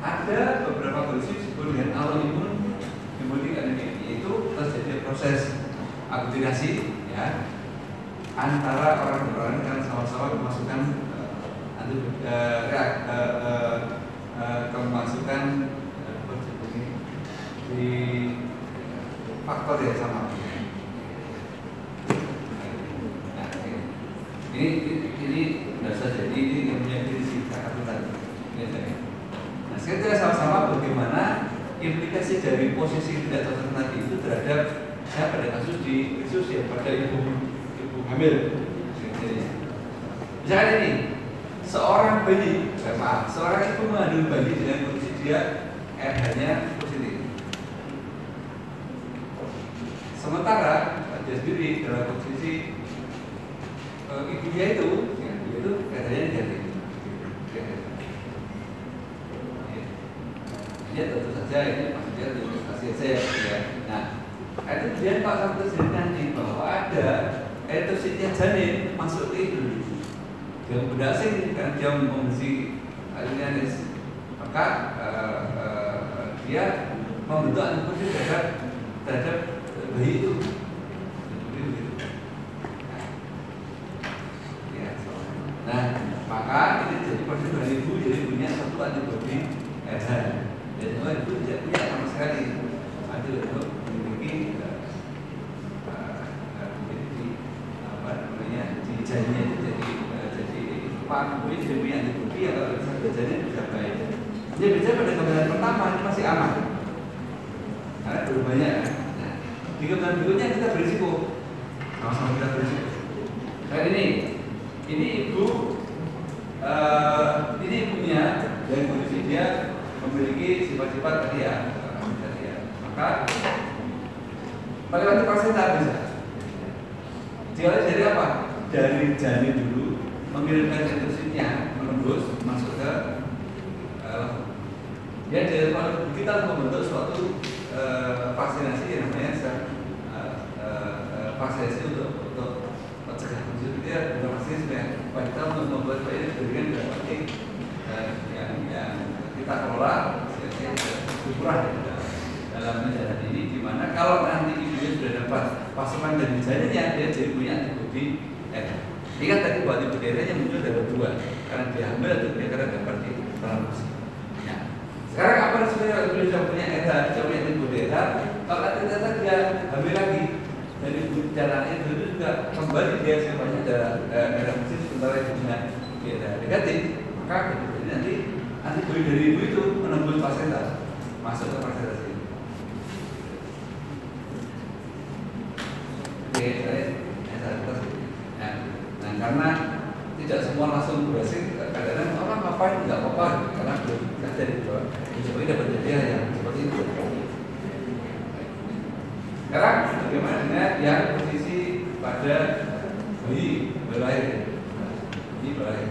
Ada beberapa kondisi disebut dengan autoimun building anime, yaitu terjadi proses aglutinasi ya antara orang-orang yang sama-sama memasukkan kemasukan di faktor yang sama. Nah, ini sudah saja. Ini yang punya definisi kata tadi. Nah, sekarang kita sama-sama bagaimana implikasi dari posisi tidak cocok tadi itu terhadap saya pada kasus di khusus ya pada ibu hamil. Misalkan ini seorang bayi, seorang ibu mengandung bayi dengan kondisi dia RH-nya positif. Sementara dia sendiri dalam posisi ibunya itu RH-nya negatif. Ya tentu saja ini maksudnya kasih saya ya. Nah, itu kemudian Pak Sampai sendiri nanti bahwa ada eritrositnya janin masuk ke itu. Dia berhasil kan dia membenci alianis, maka dia membentuk antibodi terhadap bayi itu. Nah, maka ini jadi proses dari ibu, jadi punya satu antibodi RH. Dan itu tidak punya sama sekali antibodi untuk memiliki apa namanya di janinnya itu jadi Pak Boy tidak punya antibodi yang kalau bisa janinnya bisa baik. Dia bicara pada gambaran pertama ini masih aman karena belum banyak. Nah, di gambaran berikutnya kita berisiko, sama-sama kita berisiko. Kayak ini ibu, ini ibunya dan kondisi dia memiliki sifat-sifat tadi ya. Maka pada pasien tak bisa. Dia dari apa? Dari janin dulu mengirimkan eritrositnya menembus masuk ke ya dari kita membentuk suatu vaksinasi yang namanya vaksinasi untuk mencegah kondisi dia bukan vaksinasi ya. Kita untuk membuat bayi diberikan berbagai yang kita kelola ukuran dalam menjalani ini, di mana kalau nanti ibunya sudah dapat pasukan dari janinnya dia jadi punya antibodi. Ini kan tadi buat antibodi yang muncul dalam dua karena dia hamil atau dia karena dapat di transfusi. Ya. Sekarang apa sebenarnya kalau dia punya dia punya antibodi kalau ternyata dia hamil lagi dari jalan itu juga kembali dia semuanya darah mesin sementara ibunya negatif, maka nanti antibodi dari ibu itu menembus fasilitas masuk ke fasilitas ini. Oke, nah karena tidak semua langsung berhasil, kadang-kadang orang ngapain nggak apa-apa karena belum dari bawah. Seperti dapat hadiah yang seperti itu. Sekarang bagaimana dengan yang posisi pada bayi berlahir? Ini berlahir.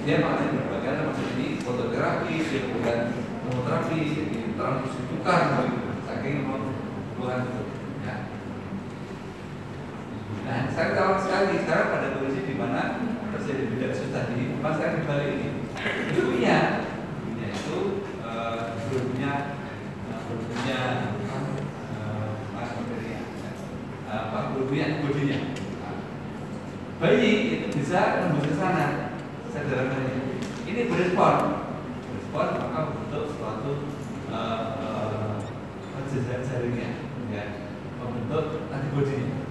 Dia maknanya berbagai macam ini fototerapi, dia bukan kemoterapi, jadi transfusi tukar, saking keluhan itu. Ya. Nah, saya tahu sekali sekarang pada kondisi di mana terjadi beda kasus tadi, mas saya kembali ini. Ibunya itu belumnya bodinya. Bayi itu bisa tembus ke sana. Sederhananya ini berespon maka bentuk suatu jaringan ya, membentuk antibodinya.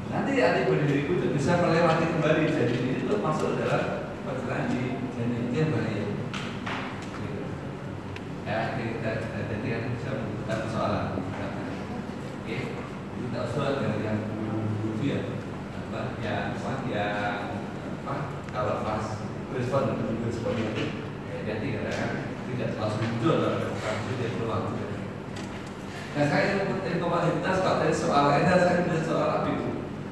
Nanti antibodi dari itu bisa melewati kembali janin ini untuk masuk ke dalam pergerakan di janin itu yang bahaya. Ya, kita bisa membutuhkan persoalan. Oke, kita usul dari yang dulu ya, kalau pas respon itu jadi kadang tidak langsung muncul langsung dia keluar. Nah saya ingin kompatibilitas kalau dari soal ini saya punya soal apa itu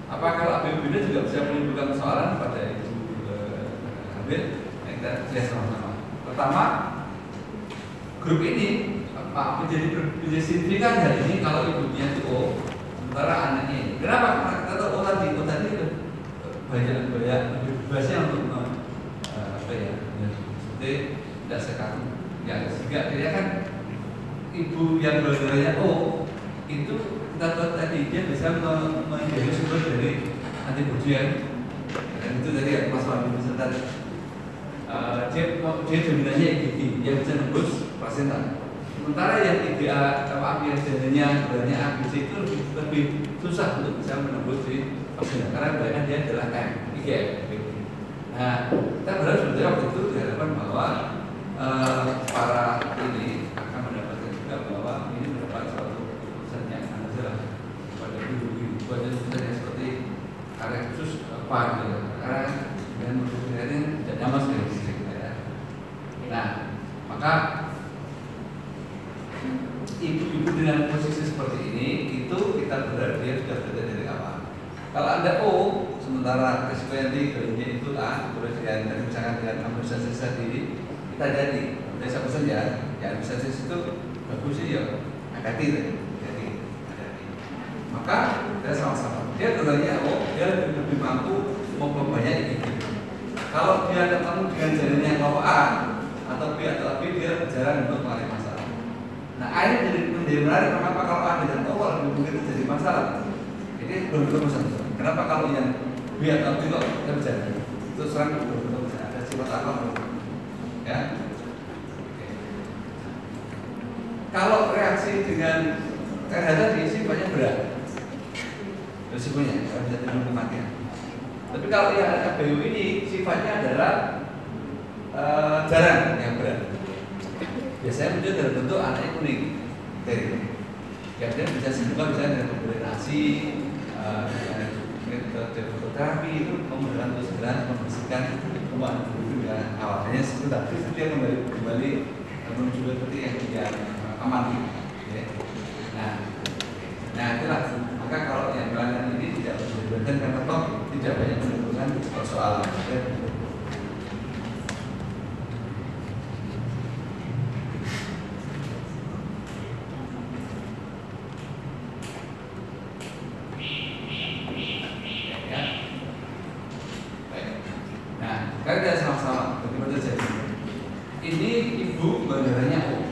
Apa kalau ABO ini juga bisa menimbulkan persoalan pada ibu hamil? Kita lihat sama-sama. Pertama, grup ini menjadi signifikan hari ini kalau ibunya itu O, sementara anaknya ini. Kenapa? Karena kita tahu O tadi banyak bahasanya untuk apa ya? Seperti tidak sekarang. Ya, sehingga dia kan ibu yang berdarahnya O itu kita tahu tadi dia bisa menjadi sumber dari antibodi yang dan itu tadi Mas Wahyu tadi dia dominannya IgG yang bisa nembus plasenta. Sementara yang IgA yang jenisnya sebenarnya ABC itu lebih susah untuk bisa menembus di plasenta karena kebanyakan dia adalah IgM. Nah, kita berharap sebenarnya waktu itu diharapkan bahwa para ini akan mendapatkan juga bahwa ini mendapat suatu keputusan yang sangat jelas pada ibu-ibu pada keputusan seperti area khusus apa gitu karena dengan menurutnya tidak nyaman sekali ya. Nah, maka ibu-ibu dengan posisi seperti ini itu kita berharap dia sudah berada dari awal. Kalau Anda O sementara resiko yang tingginya itu A terus dengan misalkan dengan ambulansi tadi kita jadi saya pesan ya ambulansi itu bagus sih ya hati jadi maka kita sama-sama dia tentunya dia lebih mampu memperbanyak ini. Kalau dia ketemu dengan jalannya kelompok A atau B atau B dia jarang untuk mengalami masalah. Nah akhirnya menjadi menarik kenapa kalau A dan O lebih mungkin terjadi masalah. Jadi belum tentu masalah. Kenapa kalau yang B atau B kok kita bicara itu serang belum tentu ada sifat apa ya. Kalau reaksi dengan tadi sifatnya berat risikonya bisa terjadi kematian. Tapi kalau yang ABO ini sifatnya adalah jarang yang berat. Biasanya muncul dalam bentuk anaknya kuning dari kemudian bisa sembuh misalnya dengan pemberian ASI, terapi itu kemudian untuk segera membersihkan kembali juga awalnya sebentar itu dia kembali menuju seperti yang aman ya. Nah itulah maka kalau yang pelanggan ini tidak berlebihan karena toh tidak banyak menimbulkan persoalan ya. Kita sama-sama bagaimana terjadi. Ini ibu bandaranya O,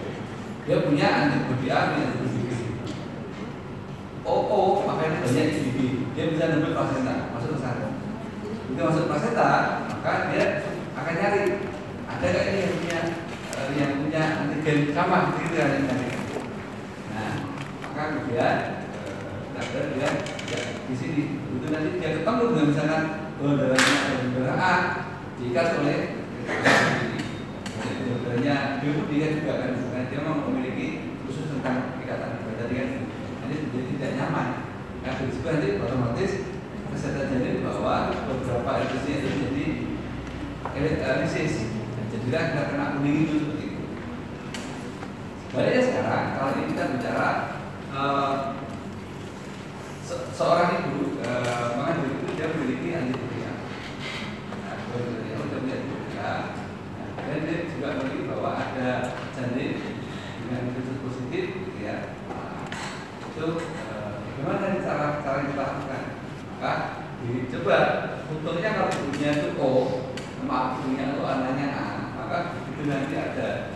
dia punya antibodi A dan antibodi B. O makanya banyak IgG, dia bisa nembus plasenta, masuk ke sana. Jika masuk plasenta, maka dia akan nyari ada nggak ini yang punya antigen sama gitu yang nyari. Nah, maka kemudian dia di sini, itu nanti dia ketemu dengan misalkan darahnya ada darah A. Jika oleh sebenarnya dia juga kan dia memiliki khusus tentang ikatan tadi kan nanti jadi tidak nyaman. Nah, begitu nanti otomatis bisa terjadi bahwa beberapa elipsnya itu menjadi elisis. Jadilah kita kena kuning itu seperti itu. Sebaliknya sekarang kalau ini kita bicara seorang ibu mengandung itu dia memiliki antibodi A. Dan dia juga memiliki bahwa ada janin dengan virus positif, gitu ya. Itu bagaimana cara kita lakukan? Maka dicoba. Untungnya kalau ibunya itu O, sama ibunya itu anaknya A, maka itu nanti ada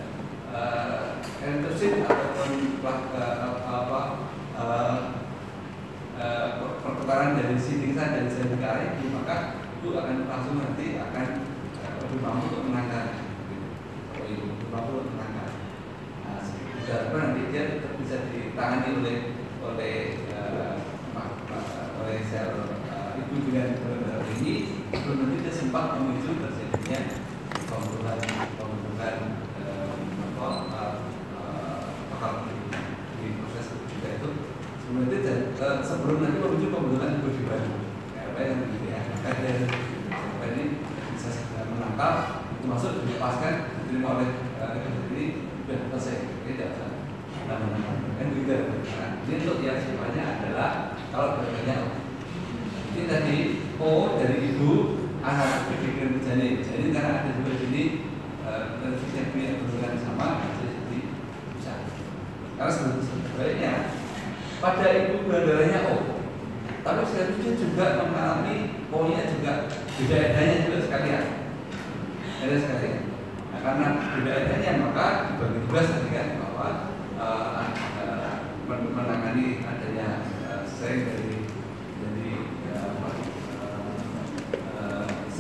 eritrosit ataupun pertukaran dari sidisan dan sendikari, maka itu akan langsung nanti akan lebih mampu untuk menangkal. Mampu untuk menangkal. Nah, juga nanti dia tetap bisa ditangani oleh sel ibu dengan benar ini sebelum nanti dia sempat memicu terjadinya pembentukan di proses juga itu sebelum nanti memicu pembentukan antibodi baru apa yang begitu ya. Maka ini bisa segera menangkal termasuk dilepaskan diterima oleh ini sudah selesai tidak usah kan begitu. Ini untuk yang sifatnya adalah kalau bertanya ini tadi O dari ibu, anak dikirim ke janin. Jadi karena ada dua sini televisi yang berhubungan sama, jadi bisa. Karena sebaliknya pada ibu gula darahnya O, tapi seharusnya juga mengalami O-nya juga beda adanya juga sekalian. Ada sekalian. Nah, karena beda adanya maka dibagi tugas kan bahwa menangani adanya sering dari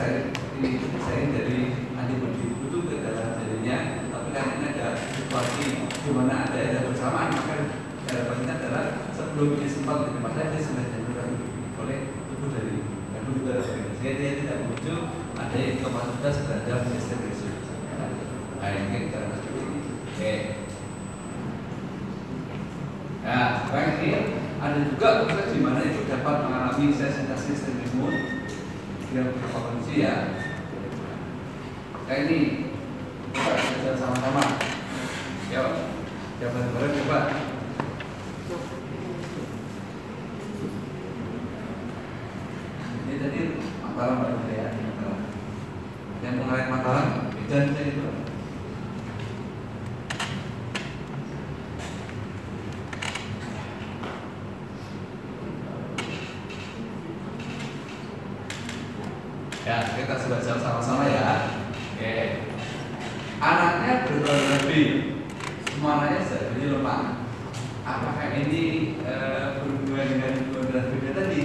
saya dari antibodi itu ke dalam jadinya, tapi kan ini ada situasi di mana ada bersamaan, maka harapannya adalah sebelum ini sempat di masa ini sudah dilakukan oleh tubuh dari tubuh juga sehingga dia tidak muncul ada kapasitas terhadap sistem resus. Nah ini cara seperti ini. Oke. Nah, sekarang ini ada juga proses di mana itu dapat mengalami sensitivitas sistem imun yang berpotensi ya. Kayak ini coba kita sama-sama. Yuk, coba coba. Ini tadi Mataram baru ya, Mataram. Yang mengalir Mataram, dan itu. Ya, kita sudah jawab sama-sama ya. Oke. Anaknya berdarah B, semuanya jadi lemah. Apakah ini berhubungan dengan darah B tadi?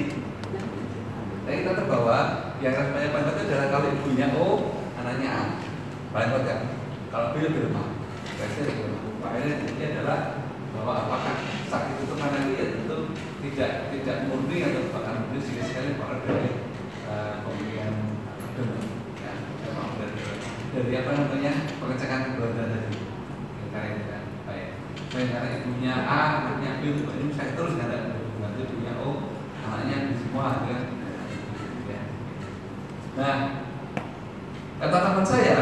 Tapi kita terbawa yang rasanya paling itu adalah kalau ibunya O, anaknya A. Paling penting. Kalau B lebih lemah. Berarti lebih lemah. Makanya ini adalah bahwa apakah sakit itu karena dia tentu tidak murni atau bahkan murni sekali bahkan dari pemberian ya, dari apa namanya pengecekan keberadaan tadi kan baik karena ibunya A anaknya B ini saya terus ada nanti ibunya O anaknya di semua ya. Nah kata teman saya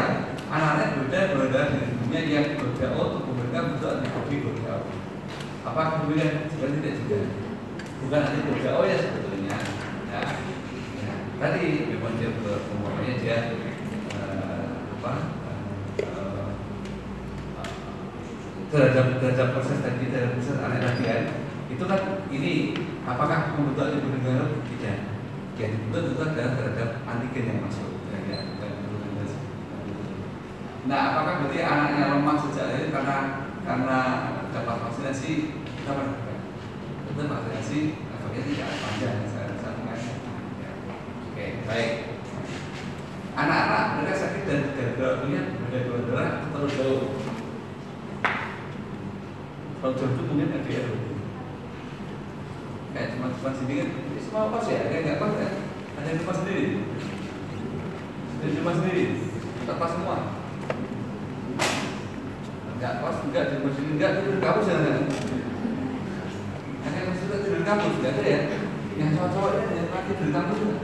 anaknya berbeda dengan ibunya yang berbeda O tubuh mereka bentuk antibodi berbeda O. Apa kemudian juga tidak juga bukan antibodi O ya sebetulnya ya. Tadi memang dia berumurnya dia terhadap proses tadi terhadap proses anak bagian itu kan ini apakah membentuk antibodi baru tidak? Ya dibentuk itu adalah terhadap antigen yang masuk. Ya. Nah apakah berarti anaknya lemah sejak lahir karena dapat vaksinasi kita berapa? Betul vaksinasi efeknya tidak panjang saya rasa mengenai. Oke, baik. Anak-anak mereka sakit dan gara-gara beda gula darah terlalu jauh. Kalau jauh itu mungkin ada ya. Kayak cuma sini kan, semua pas ya, kayak nggak pas kan? Ada yang pas sendiri. Ada cuma sendiri, kita pas semua. Nggak pas, enggak di sini enggak itu kampus ya. Ada yang sudah di kampus nggak ada ya? Yang cowok-cowoknya yang lagi di kampus juga.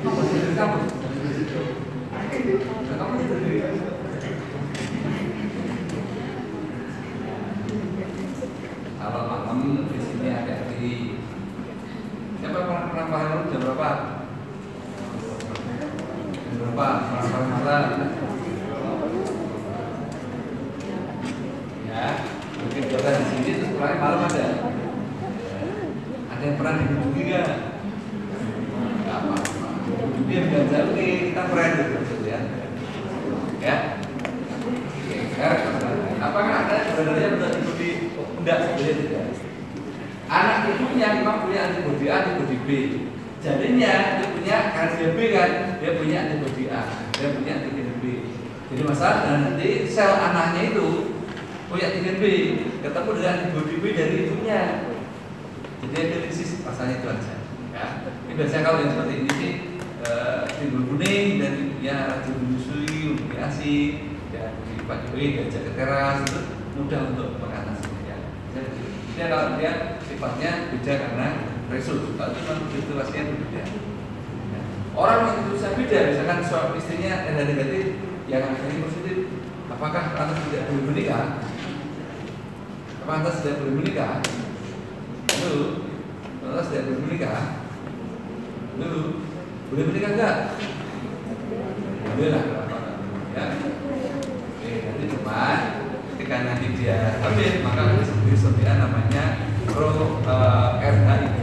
Kamu dari kampus? Kamu dari kalau malam di sini ada di siapa pernah paham jam berapa? Jam berapa? Pernah malam? Ya, mungkin kita di sini terus pulangnya malam ada. Ada yang pernah dihubungi nggak? Dia belajar kita friend gitu ya. Ya. Apakah ada sebenarnya antibodi enggak sebenarnya tidak. Anak ibunya memang punya antibodi A, antibodi B. Jadinya dia punya karena dia B kan, dia punya antibodi A, dia punya antigen B. Jadi masalah nanti sel anaknya itu punya antigen B, ketemu dengan antibodi B dari ibunya. Jadi ada krisis pasalnya itu aja. Ya. Ini biasanya kalau yang seperti ini sih timbul kuning dan ya rajin menyusui, memberi ASI, dan dipakai diajak ke teras itu mudah untuk mengatasinya. Ya. Jadi kalau dia sifatnya beda karena resul, tapi memang situasinya berbeda. Ya. Orang yang itu beda, misalkan suami istrinya ada negatif, yang akhirnya positif, apakah lantas tidak boleh menikah? Apakah lantas tidak boleh menikah? Lalu Kalau sudah belum menikah, belum boleh menikah enggak? Boleh lah, ya. Oke, nanti cuma ketika nanti dia hamil maka disuntikan namanya RHIG.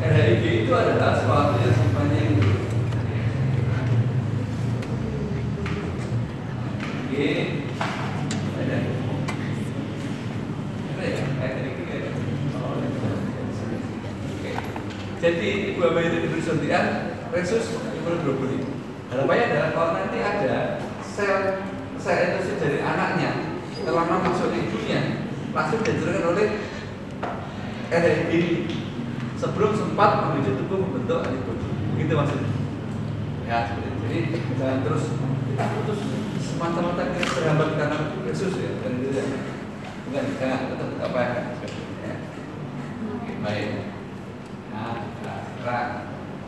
RHIG itu adalah suatu yang sifatnya jadi ibu hamil itu diberi suntikan Rhesus imunoglobulin. Harapannya adalah kalau nanti ada sel itu dari anaknya selama masuk ibunya langsung dihancurkan oleh RHIG sebelum sempat menuju tubuh membentuk antibodi. Begitu maksudnya. Ya, seperti itu. Jadi jangan terus semata-mata kita terhambat karena Rhesus ya, bukan jangan tetap apa ya. Baik. Nah,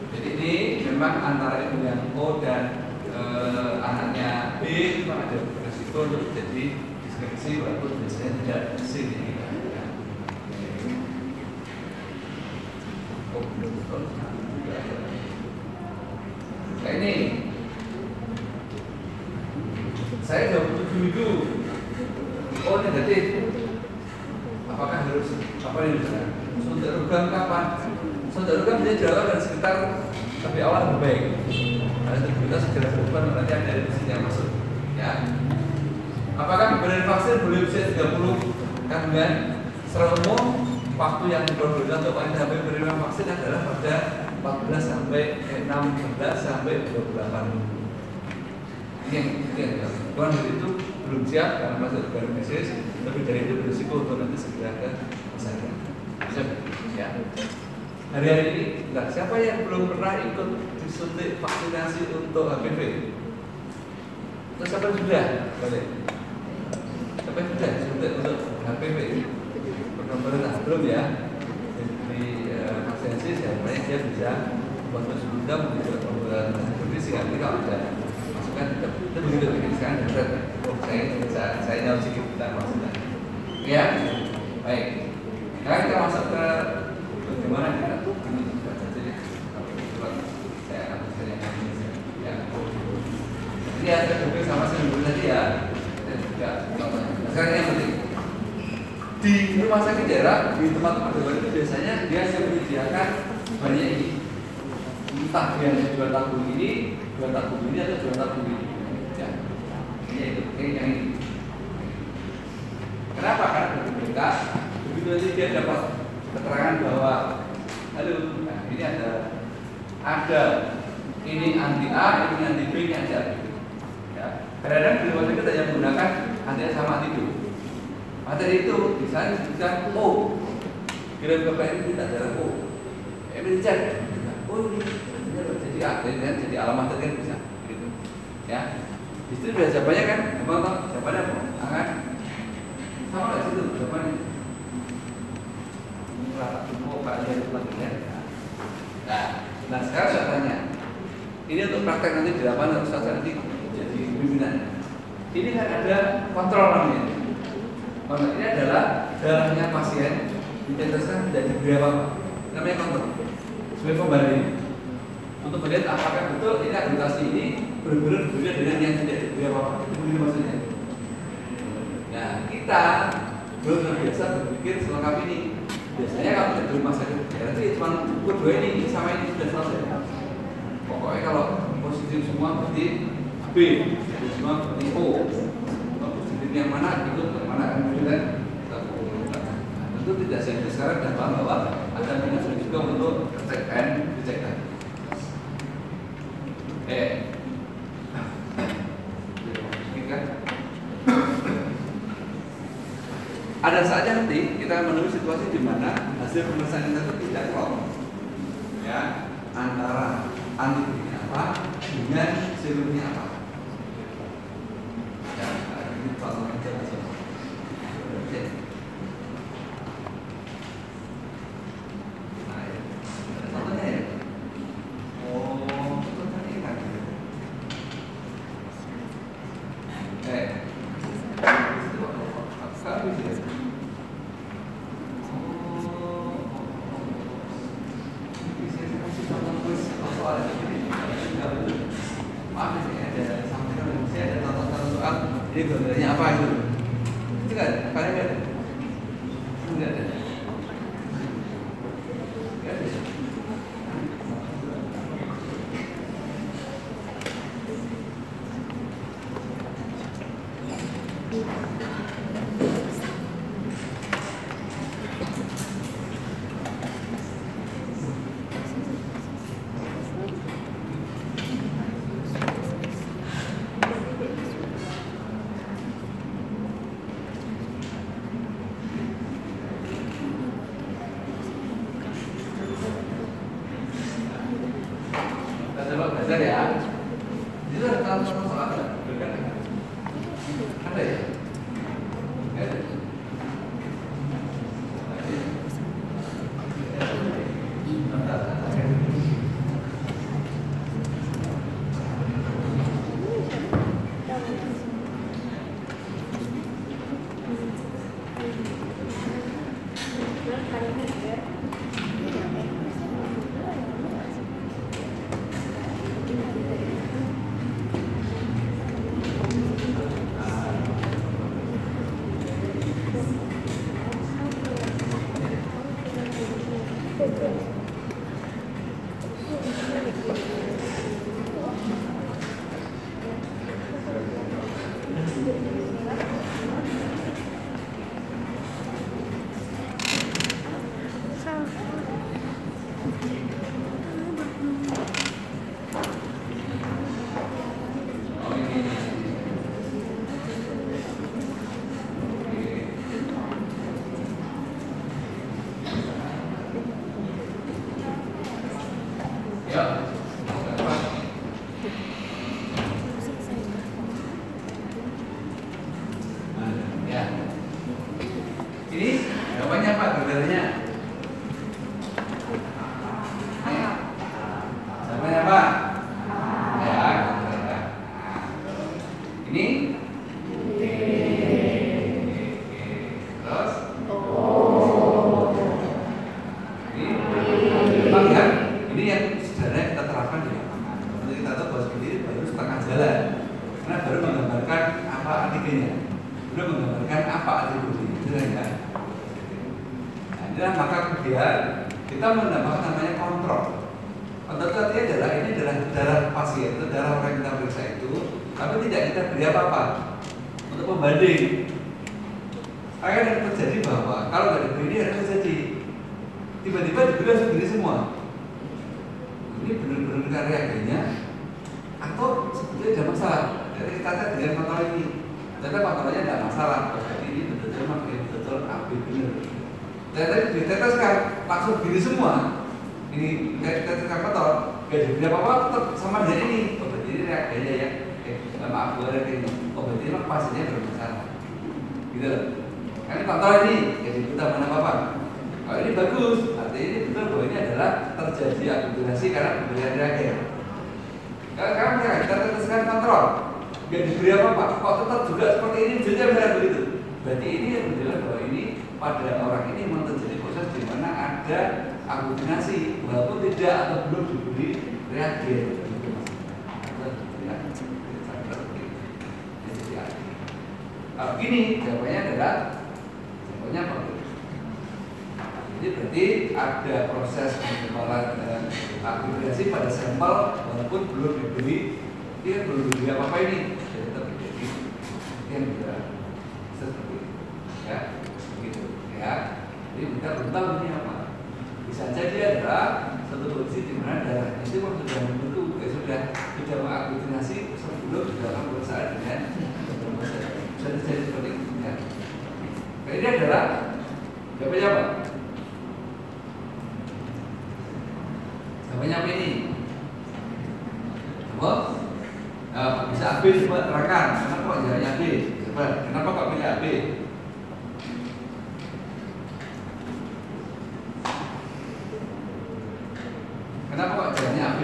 jadi ini memang antara ibu yang O dan anaknya B memang ada resiko untuk jadi diskresi walaupun biasanya tidak signifikan. Nah ini saya 27 minggu O negatif, apakah harus apa ini? Suntik rugam kapan? Suntik rugam bisa dilakukan sekitar lebih awal lebih baik. Ada kita segera berubah nanti ada mesin yang masuk. Ya. Apakah pemberian vaksin boleh usia 30 kandungan? Secara umum waktu yang diperbolehkan untuk wanita hamil menerima vaksin adalah pada 16 sampai 28 minggu. Ini yang kurang dari itu belum siap karena masih baru mesis. Lebih dari itu berisiko untuk nanti segera ke pesantren. Ya. Hari-hari ini, nah, siapa yang belum pernah ikut disuntik vaksinasi untuk HPV? Terus siapa yang sudah? Boleh. Siapa yang sudah disuntik untuk HPV? Pernah belum ya? Di vaksinasi, sebenarnya dia bisa membantu sebelumnya menuju pembuatan kondisi. Nanti kalau ada masukan, itu begitu begini sekarang dapat. Oh, saya jauh sedikit tentang maksudnya. Ya, baik. Sekarang kita masuk ke bagaimana kita ini ada juga sama sebelum tadi ya. Sekarang yang penting di rumah sakit daerah di tempat-tempat daerah itu biasanya dia menyediakan banyak ini, entah dia jual tabung ini atau jual tabung ini. Ya, ini itu yang ini. Kenapa? Karena mereka begitu aja dia dapat keterangan bahwa nah, ini ada ini anti A, ini anti B, ini anti A. Ya. Kadang-kadang di rumah sakit yang menggunakan anti A sama anti B. Materi itu bisa disebutkan O. Kirim ke PMI tidak ada O. PMI dicek. Oh ini jadi A, jadi alamat tadi bisa. Gitu. Ya. Istri sudah jawabannya kan? Apa? Jawabannya apa? Angan. Sama nggak situ jawabannya? Nah sekarang saya tanya, ini untuk praktek nanti di lapangan harus saya nanti jadi pimpinan. Ini kan ada kontrol namanya. Ini adalah darahnya pasien diteteskan menjadi berapa? Namanya kontrol. Sebagai pembanding untuk melihat apakah betul ini agregasi ini berbeda dengan yang tidak diberi apa-apa. Itu begini maksudnya. Nah kita belum terbiasa berpikir selengkap ini. Biasanya kalau di rumah sakit daerah sih cuma ukur dua ini sama ini sudah selesai. Pokoknya kalau positif semua berarti B, positif semua berarti O. Kalau positif yang mana ikut yang mana kemudian kita kumpulkan. Tentu tidak saya sekarang dan paham bahwa ada mekanisme juga untuk cek and dicek. Ada saatnya nanti kita menemui situasi di mana hasil pemeriksaan kita itu tidak klop, ya, antara antibodinya apa dengan serumnya apa. Ya, ini faktor interaksi. Nah, contohnya ya. Oh, contohnya ini kan. soal ini. Maaf ini ada sampaikan saya ada contoh soal. Jadi gambarnya apa itu? Itu kan? Kalian lihat? Enggak ada. Enggak ada. Coba belajar ya. Itu ada contoh soal ada ya? Ada. Ini jawabannya apa gambarnya? Jawabannya apa? Ya, ini terus ini lihat, ini yang sebenarnya kita terapkan di lapangan. Untuk kita tahu bahwa seperti ini baru setengah jalan, karena baru menggambarkan apa artikelnya, baru menggambarkan apa atributnya. Ya. Nah, maka kemudian kita menambah namanya kontrol. Kontrol itu artinya adalah ini adalah darah pasien, itu darah orang yang kita periksa itu, tapi tidak kita beri apa-apa untuk pembanding. Akan yang terjadi bahwa kalau nggak diberi ini harus terjadi tiba-tiba diberi langsung diri semua. Ini benar-benar reagennya atau sebetulnya ada masalah. Jadi kita lihat dengan kontrol ini, ternyata kontrolnya tidak masalah. Jadi ini betul-betul betul AB benar. Ternyata diteteskan langsung gini semua. Ini diteteskan kontrol, gak diberi apa-apa tetap sama dengan ini. Oh berarti ini reagennya ya. Maaf gue reagen ini. Oh berarti memang pasiennya bermasalah. Gitu loh. Kan ini kontrol ini, jadi kita mana apa-apa. Kalau ini bagus, artinya ini betul bahwa ini adalah terjadi akulturasi karena pemberian reagen. Kalau kita teteskan kontrol, gak diberi apa-apa, kok tetap juga seperti ini wujudnya benar begitu. Berarti ini yang menjelaskan bahwa ini pada orang ini memang terjadi proses di mana ada aglutinasi walaupun tidak atau belum diberi reagen. Kalau gini jawabannya adalah jawabannya apa? Jadi berarti ada proses pengembangan aglutinasi pada sampel walaupun belum diberi, dia belum diberi apa-apa ini. Jadi tetap terjadi yang juga seperti itu, ya, begitu, ya. Jadi kita belum tahu ini apa. Bisa jadi adalah satu kondisi di mana darah itu sudah membentuk, sudah mengaglutinasi sebelum di dalam perusahaan dengan bisa terjadi seperti itu, ya. Nah, ini adalah jawabannya apa? Jawabannya apa ini? Apa? Bisa AB coba terangkan. Kenapa kok jawabannya AB? Coba, kenapa kok pilih AB? Kenapa kok jawabannya AB?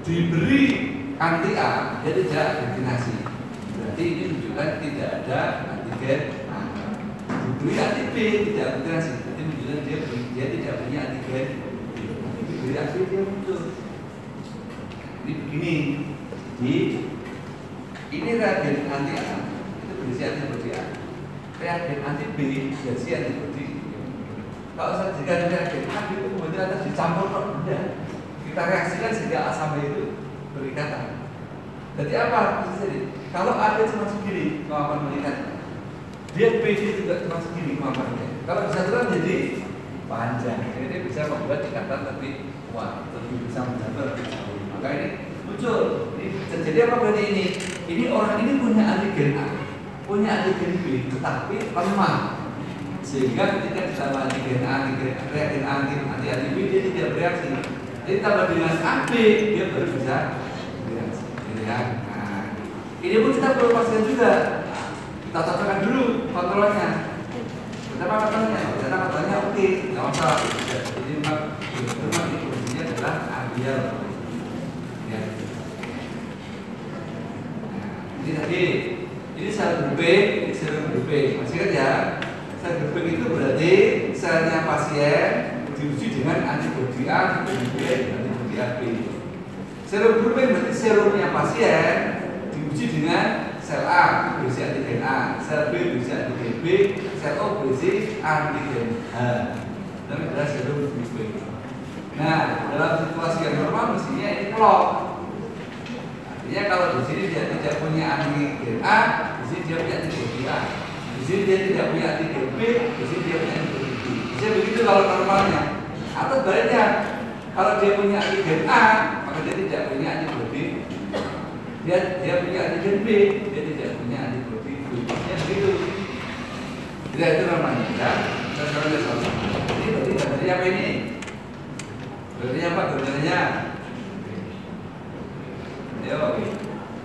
Diberi anti A, dia tidak aglutinasi. Berarti ini menunjukkan tidak ada antigen A. Diberi anti B, tidak aglutinasi. Berarti menunjukkan dia tidak punya antigen B. Diberi AB dia muncul. Ini begini, ini reagen anti A itu berisi antibodi A, reagen anti B berisi antibodi. Kalau saya jadikan reagen A itu kemudian atas dicampur kok benda, kita reaksikan sehingga A sama itu berikatan. Jadi apa? Jadi kalau A cuma segini kemampuan mengikat, dia B juga cuma segini kemampuannya. Kalau disatukan jadi panjang, jadi bisa membuat ikatan lebih kuat, lebih bisa menjatuh lebih jauh. Maka ini muncul. Jadi apa berarti ini? Ini orang ini punya antigen A, punya antigen B, tetapi lemah. Sehingga ketika ditambah antigen A, reagen anti B dia tidak bereaksi. Jadi tambah dengan AB dia baru bisa bereaksi. Ya. Nah, ini pun kita perlu pastikan juga. Kita cocokkan dulu kontrolnya. Betapa kontrolnya oke, nggak masalah. Jadi memang ini kondisinya adalah ideal. Ya. Nah, ini tadi, ini sel grup B, ini sel grup B. Masih ingat ya? Sel grup B itu berarti selnya pasien diuji dengan antibodi A, antibodi B, dan antibodi AB. Serum grup B berarti serumnya pasien diuji dengan sel A berisi antigen A, sel B berisi antigen B, sel O berisi antigen H. Dan adalah serum grup B. Nah, dalam situasi yang normal mestinya ini klop. Artinya kalau di sini dia tidak punya antigen A, di sini dia punya antibodi A. Di sini dia tidak punya antigen B, di sini dia punya antibodi B. Bisa begitu kalau normalnya. Atau sebaliknya, kalau dia punya antigen A, maka dia tidak punya antibodi. Dia punya antigen B, dia tidak punya antibodi B. Ya begitu. Tidak itu namanya, ya. Kita sekarang lihat sama-sama. Ini berarti gambarnya apa ini? Berarti apa gambarnya? Ayo,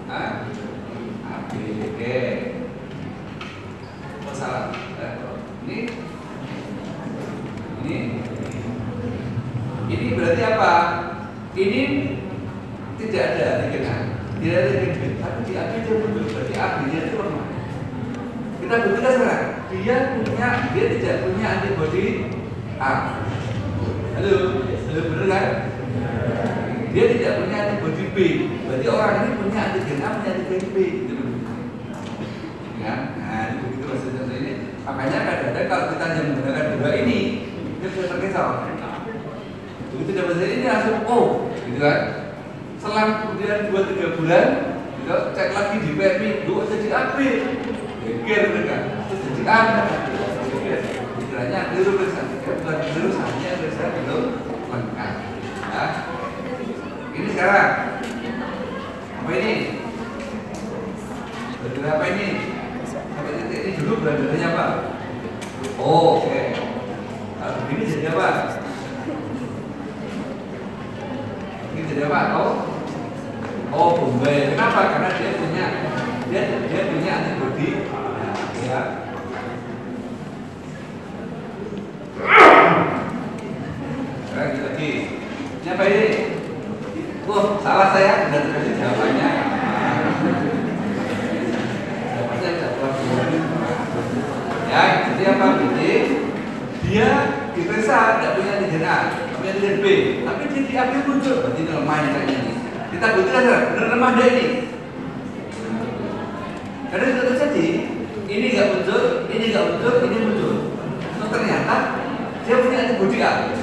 A, B, G. Oh salah. Ini berarti apa? Ini tidak ada antigen A, tidak ada antigen B, tapi di AB dia muncul. Berarti AB-nya itu lemah. Kita buktikan sekarang. Dia tidak punya antibodi A. Halo, benar kan? Dia tidak punya antibodi B. Berarti orang ini punya antigen A, punya antigen B. Ya, nah itu begitu maksudnya ini. Makanya kadang-kadang kalau kita hanya menggunakan dua ini, dia bisa terkecoh. Begitu dapat dari ini langsung gitu kan. Selang kemudian 2-3 bulan, kita cek lagi di PMI, jadi AB, geger mereka, terus jadi A, istilahnya keliru periksa, bukan keliru saja periksa belum lengkap. Ya. Ini sekarang apa ini? Berarti apa ini? Sampai titik ini dulu berandalannya apa? Oke. Kalau begini jadi apa? Ini jadi apa? Bombay. Kenapa? Karena dia punya antibodi. Ya. Sekarang lagi. Ini apa ini? Salah saya. Sudah terjadi jawabannya. Jawabannya jawab. Ya, jadi apa? Jadi dia diperiksa tidak punya antigen A, punya antigen B, tapi dia diambil muncul. Berarti ini lemah kayaknya ini. Kita buktikan benar lemah dia ini. Karena itu terjadi, ini nggak muncul, ini nggak muncul, ini muncul. So, ternyata dia punya antibodi A.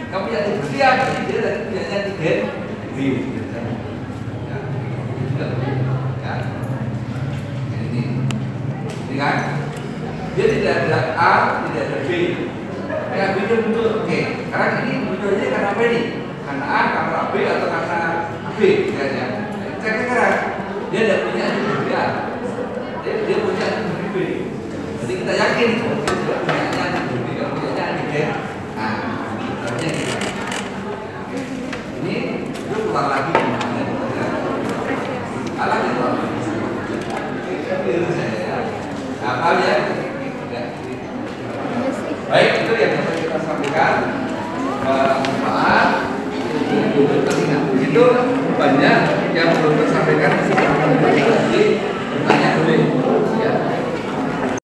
Kamu punya antibodi A, berarti dia punya antigen B. Ya. Ini kan? Dia tidak ada A, tidak ada B. Yang B dia muncul. Oke, sekarang ini munculnya karena apa ini? Karena A, karena B, atau karena B? Ya. Cek sekarang. Dia tidak punya antibodi A. Dia punya antibodi B. Jadi kita yakin dia tidak punya antibodi B, dia punya antigen A. Artinya gitu. Ini itu keluar lagi. Alat itu apa? Apa ya? Baik, itu yang bisa kita sampaikan.